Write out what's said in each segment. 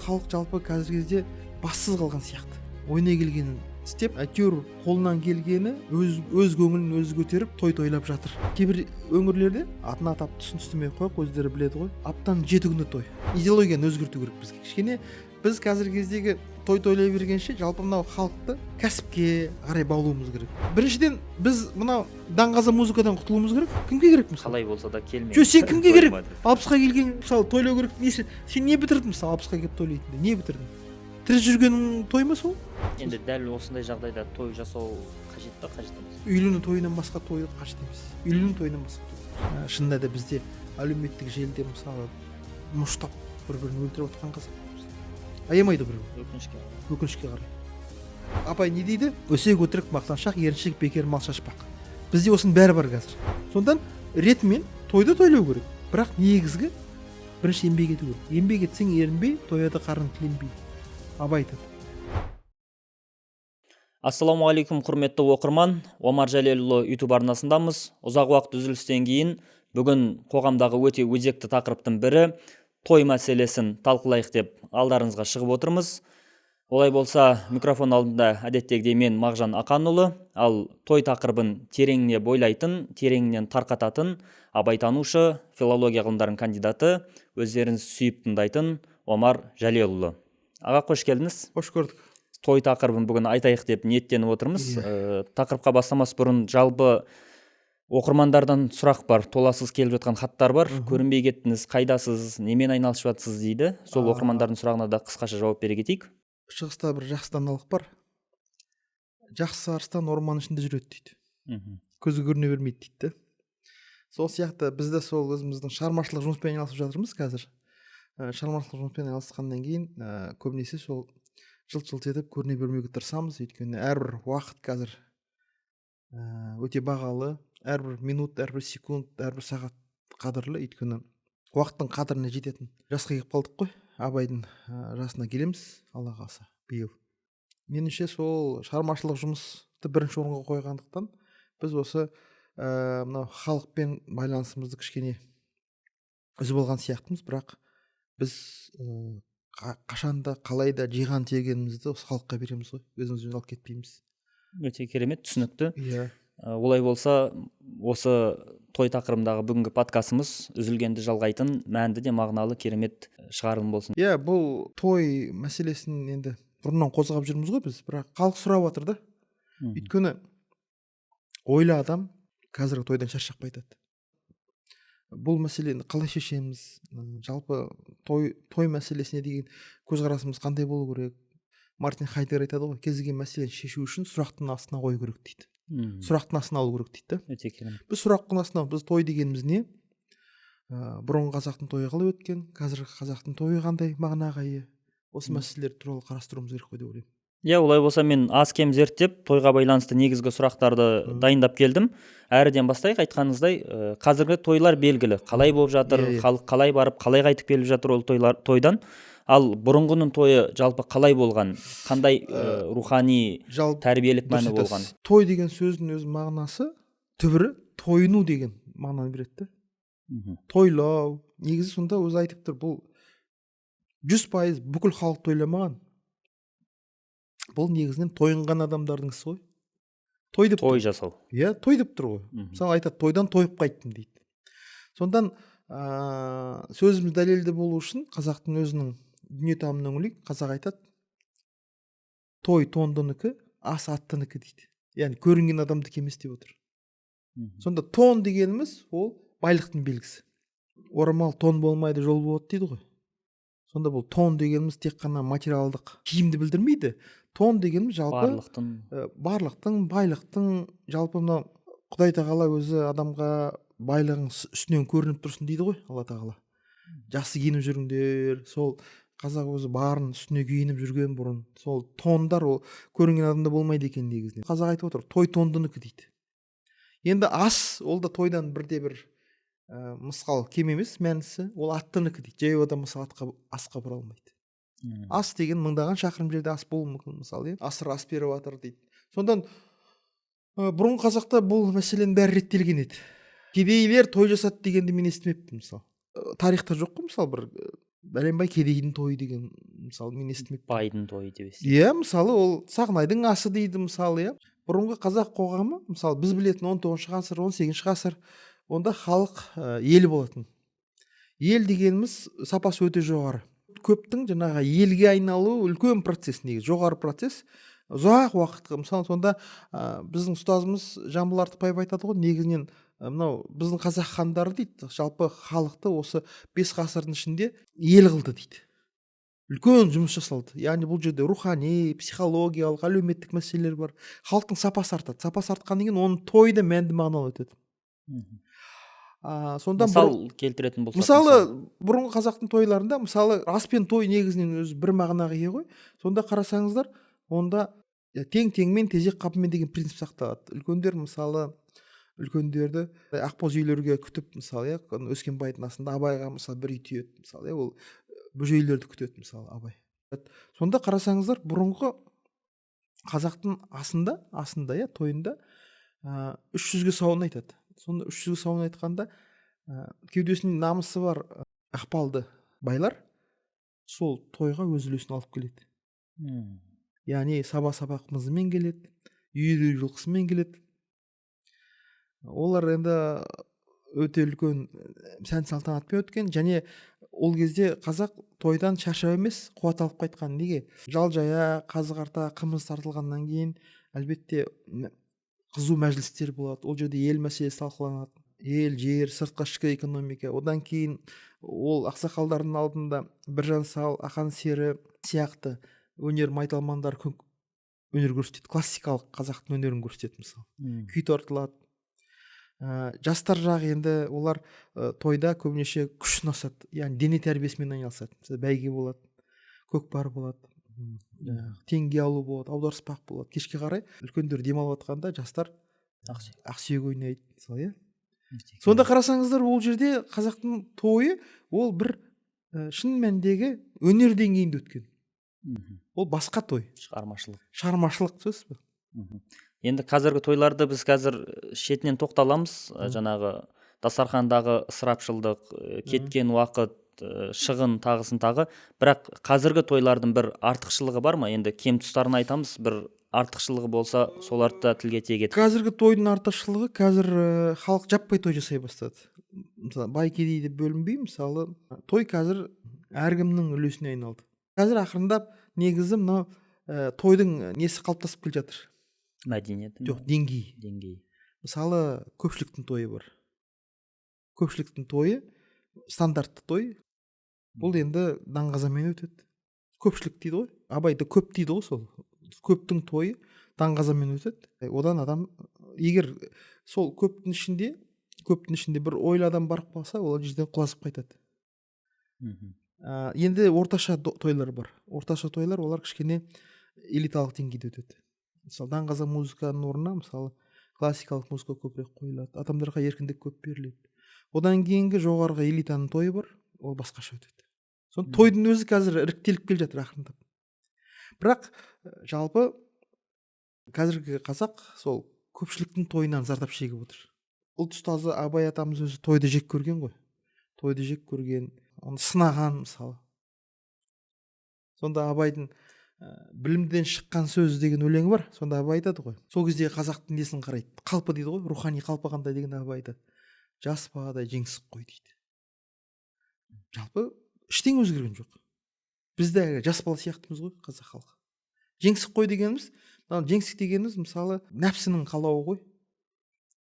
халық жалпы қазіргі кезде бассыз қалған сияқты. Ойына келгенін істеп, әйтеуір қолынан келгені өз көңілін өзі көтеріп тойлап жатыр. Кейбір өңірлерде атын атап түсіністемей қойып, өздері біледі ғой, аптаның 7 күні той. Идеологияны өзгерту керек бізге. Кішкене біз қазіргі кездегі тойлай бергенше жалпы мынау халықты кәсіпке қарай баулуымыз керек. Біріншіден біз мынау даңғаза музыкадан құтылуымыз керек. Кімге керек мысалы? Қалай болса да келмейді. Жоқ, сен кімге керек? 60-қа келген мысалы тойлау керек. Сен не бітірдің мысалы 60-қа келіп тойлайтынды? Не бітірдің? Тірі жүргенің той ма сол? Енді дәл осындай жағдайда той жасау қажет па, қажет емес? Үйлену тойынан басқа той қажет емес. Үйлену тойынан басқа той. Шынында да бізде әлеуметтік желіде мысалы мұштап бір-бірін өлтіріп отқан қазақ. Аямайды бір-бірін. Өкінішке қарай. Апай не дейді? Өсек өтірік мақтаншақ, еріншек бекер мал шашпақ. Бізде осының бәрі бар қазір. Сондан ретімен тойды тойлау керек. Бірақ негізгі бірінші еңбек ету керек. Еңбек етсең ерінбей, тояда қарын тіленбейді. Абай айтады. Ассалаумағалейкум, құрметті оқырман. Омар Жәлелұлы YouTube арнасындамыз. Ұзақ уақыт үзілістен кейін бүгін қоғамдағы өте өзекті тақырыптың бірі той мәселесін талқылайық деп алдарыңызға шығып отырмыз. Олай болса, микрофон алдында әдеттегідей мен Мағжан Ақанұлы, ал той тақырыбын тереңіне бойлайтын, тереңінен тарқататын абайтанушы, филология ғылымдарының кандидаты, өздеріңіз сүйіп тыңдайтын Омар Жәлелұлы. Аға, қош келдіңіз. Қош көрдік. Той тақырыбын бүгін айтайық деп ниеттеніп отырмыз. Тақырыпқа бастамас бұрын жалпы оқырмандардан сұрақ бар, толассыз келіп жатқан хаттар бар. Көрінбей кеттіңіз, қайдасыз, немен айналысып жатсыз дейді. Сол оқырмандардың сұрағына да қысқаша жауап бере кетейік. Шығыста бір жақсы даналық бар. Жақсы арыстан орман ішінде жүреді дейді. Көзі көріне бермейді дейді. Сол сияқты біз де сол өзіміздің шығармашылық жұмыспен айналысып жатырмыз қазір. Шығармашылық жұмыспен айналысқаннан кейін көбінесе сол жылт-жылт етіп көріне бермеуге тырысамыз. Өйткені әрбір уақыт қазір өте бағалы. Әрбір минут, әрбір секунд, әрбір сағат қадірлі. Өйткені уақыттың қадіріне жететін жасқа келіп қалдық қой. Абайдың жасына келеміз, Алла қаласа, биыл. Меніңше сол шығармашылық жұмысты бірінші орынға қойғандықтан біз осы мынау халықпен байланысымызды кішкене үзіп алған сияқтымыз, бірақ біз қашанда қалайда жиған тегенімізді осы халыққа береміз ғой, өзімізбен алып кетпейміз. Өте керемет, түсінікті. Иә. Олай болса, осы той тақырыбындағы бүгінгі подкастымыз үзілгенді жалғайтын мәнді де мағыналы керемет шығарылым болсын. Иә, бұл той мәселесін енді бұрыннан қозғап жүрміз ғой біз, бірақ халық сұрап жатыр да. Өйткені ойлы адам қазіргі тойдан шаршап қайтады. Бұл мәселені қалай шешеміз? Жалпы той мәселесіне деген көзқарасымыз қандай болу керек? Мартин Хайдеггер айтады ғой, кез келген мәселені шешу үшін сұрақтың астына қою керек дейді. Сұрақтың астына алу керек дейді. Өте керемет. Біз сұрақтың астына, біз той дегеніміз не? Бұрынғы қазақтың тойы қалай өткен, қазіргі қазақтың тойы қандай мағынаға ие? Осы мәселелер туралы қарастыруымыз керек қой деп ойлаймын. Иә, олай болса мен аз кем зерттеп, тойға байланысты негізгі сұрақтарды дайындап келдім. Әріден бастайық. Айтқаныңыздай, қазіргі тойлар белгілі. Қалай болып жатыр, халық қалай барып, қалай қайтып келіп жатыр ол тойдан. Ал бұрынғының тойы жалпы қалай болған? Қандай рухани, тәрбиелік мәні болған? Той деген сөздің өз мағынасы, түбірі тойыну деген мағынаны береді. Тойлау. Негізі сонда өзі айтып тұр, бұл 100% бүкіл халық тойламаған. Бұл негізінен тойынған адамдардың ісі ғой. Той жасау. Иә, той деп тұр ғой. Мысалы айтады, тойдан тойып қайттым дейді. Сондан сөзіміз дәлелді болу үшін қазақтың өзінің дүниетанымына үңілейік. Қазақ айтады, той тондынікі, ас аттынікі дейді. Яғни көрінген адамдікі емес деп отыр. Сонда тон дегеніміз ол байлықтың белгісі. Орамал тон болмайды, жол болады дейді ғой. Сонда бұл тон дегеніміз тек қана материалдық киімді білдірмейді. Тон дегеніміз жалпы барлықтың, байлықтың, жалпы мына Құдай тағала өзі адамға байлығың үстінен көрініп тұрсын дейді ғой, Алла тағала. Жақсы киініп жүріңдер, сол қазақ өзі барын үстіне киініп жүрген бұрын. Сол тондар ол көрінген адамда болмайды екен негізінен. Қазақ айтып отыр, той тондынікі дейді. Енді ас, ол да тойдан бірде-бір мысқал кем емес, мәнісі, ол аттынікі дейді. Жаяу адам мысалы асқа бұра алмайды. Ас деген мыңдаған шақырым жерде ас болуы мүмкін, мысалы, асыр ас беріп жатыр дейді. Сондан бұрын қазақта бұл мәселенің бәрі реттелген еді. Кедейлер той жасады дегенді мен естімеппін, мысалы. Тарихта жоқ қой, мысалы, бір бәленбай кедейдің тойы деген мысалы мен естімеппін. байдың тойы деп естимін. Иә, мысалы ол Сағынайдың асы дейді мысалы, иә. Бұрынғы қазақ қоғамы, мысалы біз білетін 19 ғасыр, 18 ғасыр, онда халық ел болатын. Ел дегеніміз сапасы өте жоғары. Көптің жаңағы елге айналуы үлкен процесс, негізі жоғары процесс. Ұзақ уақытқа, мысалы сонда біздің ұстазымыз Жамбыл Артықбаев айтады ғой, негізінен мынау біздің қазақ хандары дейді, жалпы халықты осы 5 ғасырдың ішінде ел қылды дейді. Үлкен жұмыс жасалды. Яғни бұл жерде рухани, психологиялық, әлеуметтік мәселелер бар. Халықтың сапасы артады. Сапасы артқаннан кейін оның тойы да мәнді мағыналы өтеді. Сонда мысал келтіретін болсақ, мысалы бұрынғы қазақтың тойларында, мысалы ас пен той негізінен өзі бір мағынаға ие ғой. Сонда қарасаңыздар, онда тең теңмен тезек қапымен деген принцип сақталады. Үлкендер мысалы үлкендерді ақбоз үйлерге күтіп, мысалы, Өскенбайдың асында Абайға мысалы бір үй түйеді, мысалы, ол бөжейлерді күтеді, мысалы, Абай. Сонда қарасаңыздар, бұрынғы қазақтың асында, тойында 300-ге сауын айтады. Сонда 300-ге сауын айтқанда, кеудесінің намысы бар ықпалды байлар сол тойға өз үлесін алып келеді. Яғни саба-саба қымызымен келеді, үйір жылқысымен келеді. Олар енді өте үлкен сән салтанатпен өткен, және ол кезде қазақ тойдан шаршау емес, қуат алып қайтқан. Неге? Жал жая, қазы қарта, қымыз тартылғаннан кейін әлбетте қызу мәжілістер болады. Ол жерде ел мәселесі талқыланады. Ел, жер, сыртқы ішкі экономика. Одан кейін ол ақсақалдардың алдында Біржан Сал, Ақан Сері сияқты өнер майталмандар өнер көрсетеді. Классикалық қазақтың өнерін көрсетеді, мысалы. Күй тартылады. Жастар жағы енді олар тойда көбінесе күш сынасады. Яғни дене тәрбиесімен айналысады. Бәйге болады, көкпар болады, теңге алу болады, аударыспақ болады. Кешке қарай үлкендер демалып жатқанда жастар ақсүйек ойнайды, мысалы, иә. Сонда қарасаңыздар, ол жерде қазақтың тойы ол бір шын мәніндегі өнер деңгейінде өткен. Ол басқа той. Шығармашылық сөз бе? Енді қазіргі тойларды біз қазір шетінен тоқталамыз. Жаңағы дастархандағы ысырапшылдық, кеткен уақыт, шығын, тағысын тағы. Бірақ қазіргі тойлардың бір артықшылығы бар ма? Енді кем тұстарын айтамыз, бір артықшылығы болса, соларды да тілге тиек етіп. Қазіргі тойдың артықшылығы, қазір халық жаппай той жасай бастады. Мысалы, бай кедей деп бөлінбей, мысалы, той қазір әркімнің үлесіне айналды. Қазір ақырындап негізі мынау тойдың несі қалыптасып келе жатыр. Мәдениеті? Жоқ, деңгей. Мысалы, көпшіліктің тойы бар. Көпшіліктің тойы стандартты той. Бұл енді даңғазамен өтеді. Көпшілік дейді ғой. Абайда көп дейді ғой, сол. Көптің тойы даңғазамен өтеді. Одан адам, егер сол көптің ішінде бір ойлы адам барып қалса, ол жерден құлазып қайтады. Енді орташа тойлар бар. Орташа тойлар, олар кішкене элиталық деңгейде өтеді. Мысалы, даңғаза музыканың орнына, мысалы, классикалық музыка көбірек қойылады. Адамдарға еркіндік көп беріледі. Одан кейінгі жоғарғы элитаның тойы бар, ол басқаша өтеді. Соны тойдың өзі қазір іріктеліп келе жатыр ақырындап. Бірақ жалпы қазіргі қазақ сол көпшіліктің тойынан зардап шегіп отыр. Ұлт ұстазы Абай атамыз өзі тойды жек көрген ғой. Тойды жек көрген, оны сынаған, мысалы. Сонда Абайдың білімден шыққан сөз деген өлеңі бар. Сонда Абай айтады ғой. Сол кезде қазақтың несін қарайды. Қалпы дейді ғой, рухани қалпы қандай деген Абай айтады. Жас баладай жеңсік қой дейді. Жалпы ештеңе өзгерген жоқ. Біз де жас бала сияқтымыз ғой, қазақ халқы. Жеңсік қой дегеніміз, жеңсік дегеніміз мысалы нәпсінің қалауы ғой.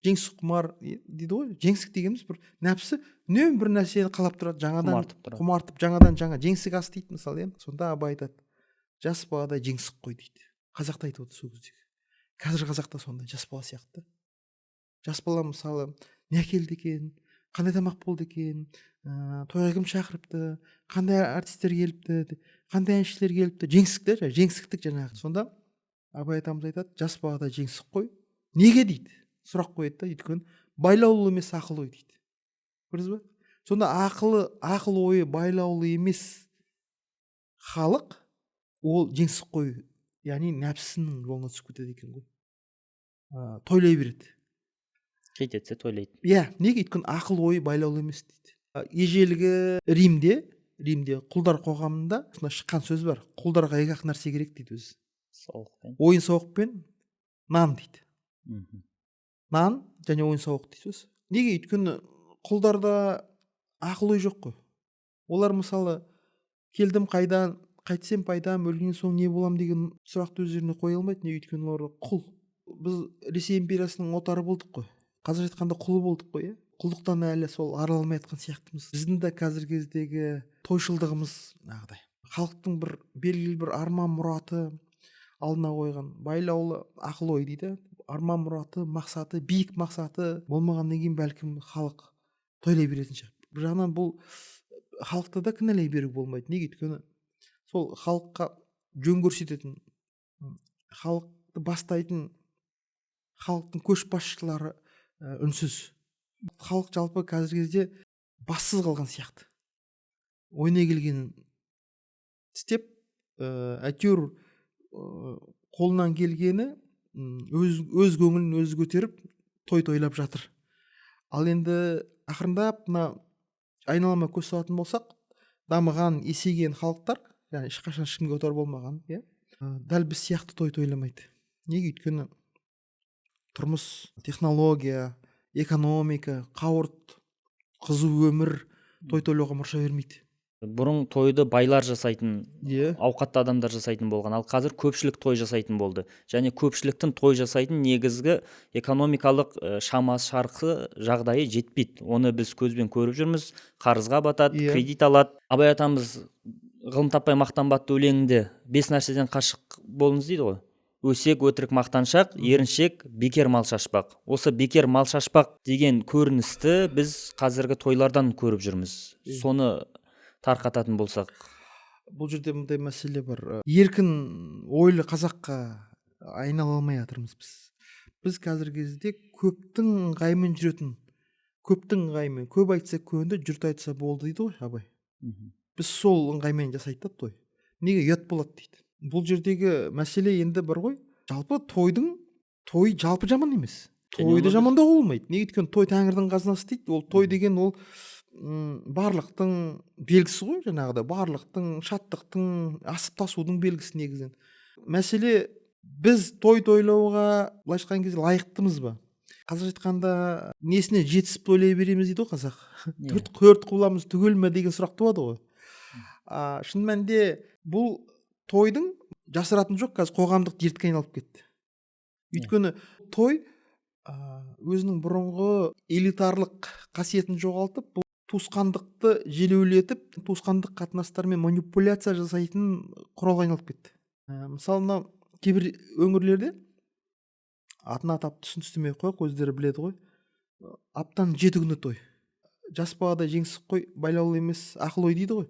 Жеңсік құмар дейді ғой. Жеңсік дегеніміз бір нәпсі үнемі бір нәрсені қалап тұрады, жаңадан құмартып, жаңадан жаңа жеңсік ас дейді, мысалы. Сонда Абай айтады, жас баладай жеңсік қой дейді. Қазақта айтып отыр сол кезде. Қазір қазақта сондай жас бала сияқты. Жас бала мысалы не әкелді екен, қандай тамақ болды екен, тойға кім шақырыпты, қандай артистер келіпті, қандай әншілер келіпті, жеңсіктік жаңағы. Сонда Абай атамыз айтады, жас баладай жеңсік қой. Неге дейді? Сұрақ қояды да, өйткені байлаулы емес ақыл ой дейді. Көрдіңіз бе? Сонда ақыл ойы байлаулы емес халық ол жеңсік қой, яғни нәпсінің жолына түсіп кетеді екен ғой. Тойлай береді. Кететсе тойлайды. Иә, неге? Өйткені ақыл ойы байлаулы емес дейді. Ежелгі Римде Римде құлдар қоғамында сонда шыққан сөз бар. Құлдарға екі ақ нәрсе керек дейді өзі. Сауықпен. Ойын сауық пен нан дейді. Нан және ойын сауық дейді өзі. Неге? Өйткені құлдарда ақыл ой жоқ қой. Олар мысалы келдім қайдан, қайтсем пайдам, өлген соң не болам деген сұрақты өздеріне қоя алмайды. Неге? Өйткені олар құл. Біз Ресей империясының отары болдық қой. Қазір айтқанда құлы болдық қой, иә. Құлдықтан әлі сол арыла алмай жатқан сияқтымыз. Біздің де қазіргі кездегі тойшылдығымыз нағыдай. Халықтың бір белгілі бір арман мұраты алдына қойған байлаулы ақыл ой дейді. Арман мұраты, мақсаты, биік мақсаты болмағаннан кейін бәлкім халық тойлай беретін шығар. Бір жағынан бұл халықты да кінәлай беруге болмайды. Неге? Өйткені сол халыққа жөн көрсететін, халықты бастайтын халықтың көшбасшылары үнсіз. Халық жалпы қазіргі кезде бассыз қалған сияқты. Ойына келгенін істеп, әйтеуір қолынан келгені өз көңілін өзі көтеріп той тойлап жатыр. Ал енді ақырындап мына айналама көз салатын болсақ, дамыған, есейген халықтар, яғни ешқашан ешкімге отар болмаған, иә, дәл біз сияқты той тойламайды. Неге? Өйткені тұрмыс, технология, экономика, қауырт, қызу өмір той тойлауға мұрша бермейді. Бұрын тойды байлар жасайтын, Иә. ауқатты адамдар жасайтын болған, ал қазір көпшілік той жасайтын болды. Және көпшіліктің той жасайтын негізгі экономикалық шамасы шарқы жағдайы жетпейді. Оны біз көзбен көріп жүрміз. Қарызға батады, Иә. кредит алады. Абай атамыз ғылым таппай мақтанбатты өлеңінде 5 нәрседен қашық болыңыз дейді ғой. Өсек, өтірік, мақтаншақ, еріншек, бекер мал шашпақ. Осы бекер мал шашпақ деген көріністі біз қазіргі тойлардан көріп жүрміз. Соны тарқататын болсақ. Бұл жерде мындай мәселе бар. Еркін ойлы қазаққа айнала алмай жатырмыз біз. Біз қазіргі кезде көптің ыңғайымен жүретін, көптің ыңғайымен, көп айтса көнді, жұрт айтса болды дейді ғой Абай. Біз сол ыңғаймен жасайды да той. Неге? Ұят болады дейді. Бұл жердегі мәселе енді бар ғой. Жалпы той жалпы жаман емес. Тойды жамандауға болмайды. Неге? Өйткені той Тәңірдің қазынасы дейді. Ол той деген ол барлықтың белгісі ғой, жаңағыда барлықтың, шаттықтың, асып тасудың белгісі негізінен. Мәселе біз той тойлауға былайша айтқан кезде лайықтымыз ба? Қазір айтқанда несіне жетісіп тойлай береміз дейді ғой қазақ. Төрт құбыламыз түгел ме деген сұрақ туады ғой. Шын мәнінде бұл тойдың жасыратын жоқ, қазір қоғамдық дертке айналып кетті. Өйткені той өзінің бұрынғы элитарлық қасиетін жоғалтып, бұл туысқандықты желеулетіп, туысқандық қатынастармен манипуляция жасайтын құралға айналып кетті. Мысалы, кейбір өңірлерде атын атап түсін түстемей қояйық, өздері біледі ғой. Аптан 7 күні той. Жас балада жеңсік қой, байлаулы емес, ақыл ой дейді ғой.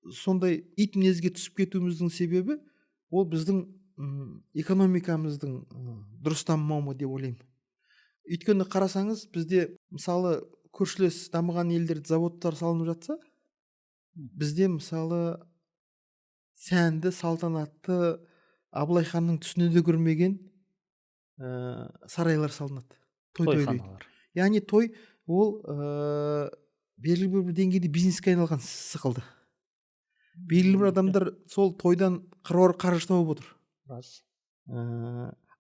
Сондай ит мінезге түсіп кетуіміздің себебі ол біздің экономикамыздың дұрыс дамымауы деп ойлаймын. Өйткені қарасаңыз, бізде мысалы көршілес дамыған елдерде заводтар салынып жатса, бізде мысалы сәнді, салтанатты, Абылай ханның түсіне де көрмеген сарайлар салынады. Тойханалар. Яғни той ол белгілі бір деңгейде бизнеске айналған сықылды. Белгілі бір адамдар сол тойдан қыруар қаржы тауып отыр.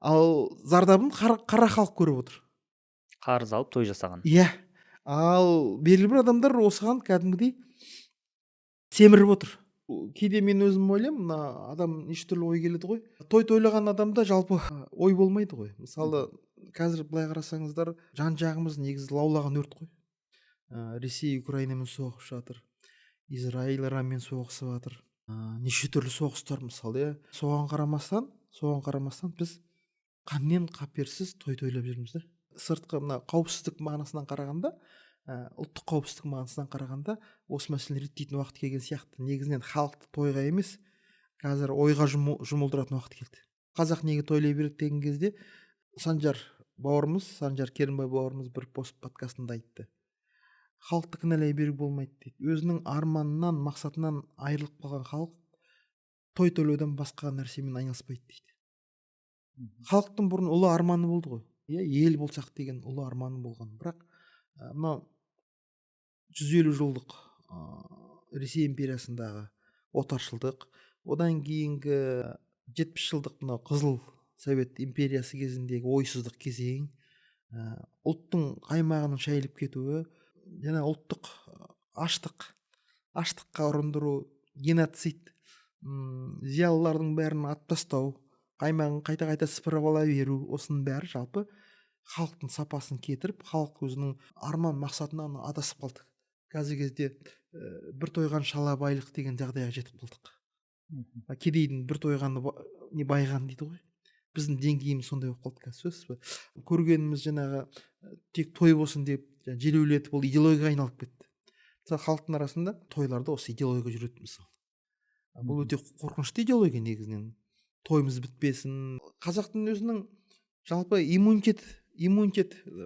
Ал зардабын қара халық көріп отыр. Қарыз алып той жасаған. Иә. Ал белгілі бір адамдар осыған кәдімгідей семіріп отыр. Кейде мен өзім ойлаймын, мына адам неше түрлі ой келеді ғой. Той тойлаған адамда жалпы ой болмайды ғой. Мысалы, қазір былай қарасаңыздар, жан жағымыз негізі лаулаған өрт қой. Ресей Украинамен соғысып жатыр. Израиль Иранмен соғысып жатыр. Неше түрлі соғыстар мысалы, соған қарамастан біз қаннен қаперсіз той тойлап жүрміз да. Сыртқы мына қауіпсіздік мағынасынан қарағанда, ұлттық қауіпсіздік мағынасынан қарағанда осы мәселені реттейтін уақыт келген сияқты. Негізінен халықты тойға емес, қазір ойға жұмылдыратын уақыт келді. Қазақ неге тойлай береді деген кезде Санжар Керімбай бауырымыз бір подкастында айтты. Халықты кінәлай беруге болмайды дейді. Өзінің арманынан, мақсатынан айырылып қалған халық той тойлаудан басқа нәрсемен айналыспайды дейді. Халықтың бұрын ұлы арманы болды ғой. Ел болсақ деген ұлы арманы болған. Бірақ мынау 150 жылдық Ресей империясындағы отаршылдық, одан кейінгі 70 жылдық мынау қызыл совет империясы кезіндегі ойсыздық кезең, ұлттың аймағының шайылып кетуі, және ұлттық аштыққа ұрындыру, геноцид, зиялылардың бәрін атып тастау, аймағын қайта сыпырып ала беру, осының бәрі жалпы халықтың сапасын кетіріп, халық өзінің арман мақсатынан адасып қалдық. Қазіргі кезде бір тойған шала байлық деген жағдайға жетіп қалдық. Кедейдің бір тойғаны не байған дейді ғой. Біздің деңгейіміз сондай болып қалды қазір, сөзсіз бе? Көргеніміз жаңағы тек той болсын деп желеулетіп, ол идеологияға айналып кетті. Мысалы халықтың арасында тойларда осы идеология жүреді мысалы. Бұл өте қорқынышты идеология негізінен. Тойымыз бітпесін. Қазақтың өзінің жалпы иммунитет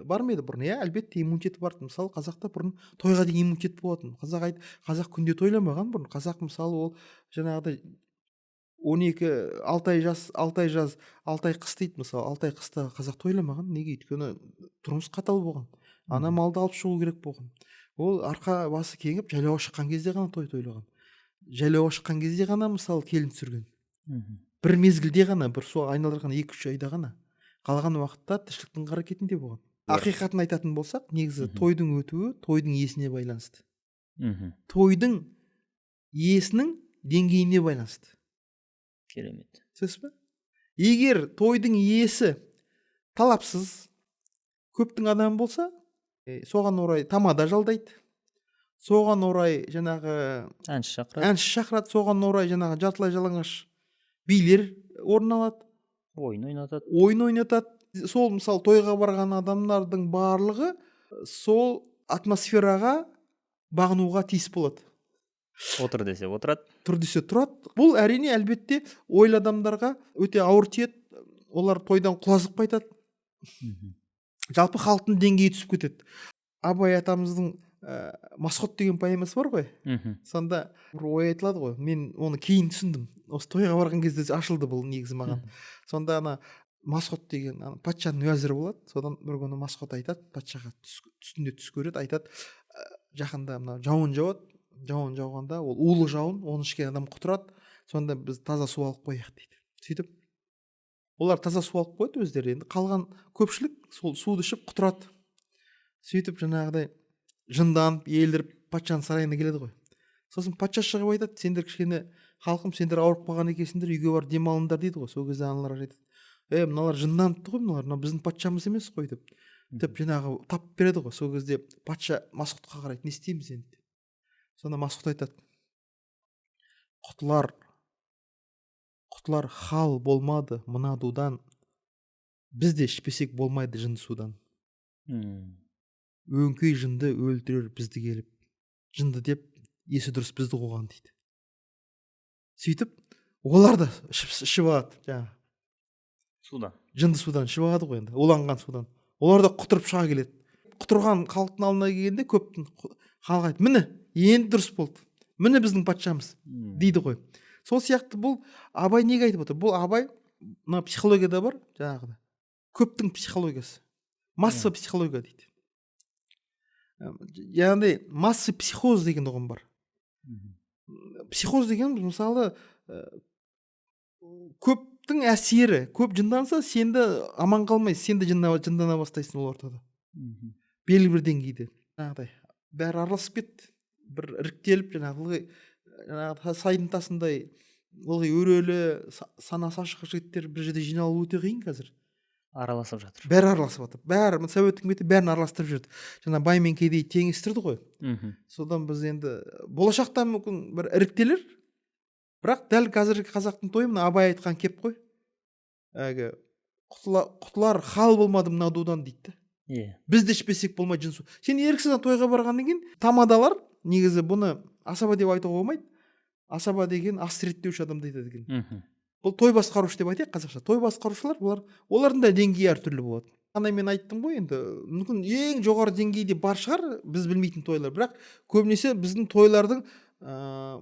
бар ма еді бұрын? Иә, әлбетте иммунитеті бар. Мысалы қазақта бұрын тойға деген иммунитет болатын. Қазақ күнде тойламаған бұрын. Қазақ мысалы ол жаңағыдай 6 ай жаз, 6 ай қыс дейді мысалы. 6 ай қыста қазақ тойламаған. Неге? Өйткені тұрмыс қатал болған. Ана малды алып шығу керек болған. Ол арқа басы кеңіп, жайлауға шыққан кезде ғана тойлаған. Жайлауға шыққан кезде ғана мысалы келін түсірген. Бір мезгілде ғана, бір су айналдырған 2-3 айда ғана. Қалған уақытта тіршіліктің қаракетінде болған. Ақиқатын айтатын болсақ, негізі тойдың өтуі тойдың иесіне байланысты. Тойдың иесінің деңгейіне байланысты. Керемет. Сөз бе? Егер тойдың иесі талапсыз, көптің адамы болса, соған орай тамада жалдайды. Соған орай жаңағы әнші шақырады, соған орай жаңағы жартылай жалаңаш билер орын алады. Ойын ойнатады. Сол мысалы тойға барған адамдардың барлығы сол атмосфераға бағынуға тиіс болады. Отыр десе отырады. Тұр десе тұрады. Бұл әрине әлбетте ойлы адамдарға өте ауыр тиеді. Олар тойдан құлазып қайтады. Жалпы халықтың деңгейі түсіп кетеді. Абай атамыздың Масход деген поэмасы бар ғой. Сонда бір ой айтылады ғой. Мен оны кейін түсіндім. Осы тойға барған кезде ашылды бұл негізі маған. Сонда ана Масход деген патшаның уәзірі болады. Содан бір күні Масход айтады, патшаға түсінде түс көреді, айтады, жақында мына жауын жауады. Жауын жауғанда ол улы жауын, оны ішкен адам құтырады. Сонда біз таза су алып қояйық дейді. Сөйтіп олар таза су алып қойды өздері. Енді қалған көпшілік сол суды ішіп құтырады. Сөйтіп жаңағыдай жынданып, елдіріп патшаның сарайына келеді ғой. Сосын патша шығып айтады, сендер кішкене халқым, сендер ауырып қалған екенсіңдер, үйге барып демалыңдар дейді ғой. Сол кезде аналар айтады, мыналар жынданыпты ғой, мыналар біздің патшамыз емес қой деп. Жаңағы тап береді ғой. Сол кезде патша Масходқа қарайды, не істейміз енді? Сонда Масход айтады, құтылар хал болмады мына дудан, біз де ішпесек болмайды жынды судан. Өңкей жынды өлтірер бізді келіп, жынды деп есі дұрыс бізді қуған дейді. Сөйтіп олар да ішіп алады жаңағы судан. Жынды судан ішіп алады ғой енді, уланған судан. Олар да құтырып шыға келеді. Құтырған халықтың алдына келгенде көптің халық айтты, міне енді дұрыс болды, міне біздің патшамыз дейді ғой. Сол сияқты бұл Абай неге айтып отыр? Бұл Абай мына психологияда бар, жаңағыда көптің психологиясы, масса психология дейді. Яғни масса психоз деген ұғым бар. Психоз деген мысалы көптің әсері, көп жынданса сенді аман қалмайсың, сенді жындана бастайсың ол ортада. Белгілі бір деңгейде. Жаңағыдай бәрі араласып кетті. Бір іріктеліп жаңағы сайдың тасындай ылғи өрелі, санасы ашық жігіттер бір жерде жиналу өте қиын қазір. Араласып жатыр. Бәрі араласып жатыр. Бәрі совет үкіметі бәрін араластырып жүрді. Жаңа бай мен кедей теңестірді ғой. Содан біз енді болашақта мүмкін бір іріктелер. Бірақ дәл қазіргі қазақтың тойы мына Абай айтқан кеп қой. Әлгі құтылар хал болмады мына дудан дейді. Біз де ішпесек болмайды жын су. Сен еріксіз тойға барғаннан кейін тамадалар негізі бұны асаба деп айтуға болмайды. Асаба деген ас реттеуші адам дейді екен. Бұл той басқарушы деп айтайық қазақша. Той басқарушылар олардың да деңгейі әртүрлі болады. Ана мен айттым ғой, енді мүмкін ең жоғары деңгейде бар шығар біз білмейтін тойлар, бірақ көбінесе біздің тойлардың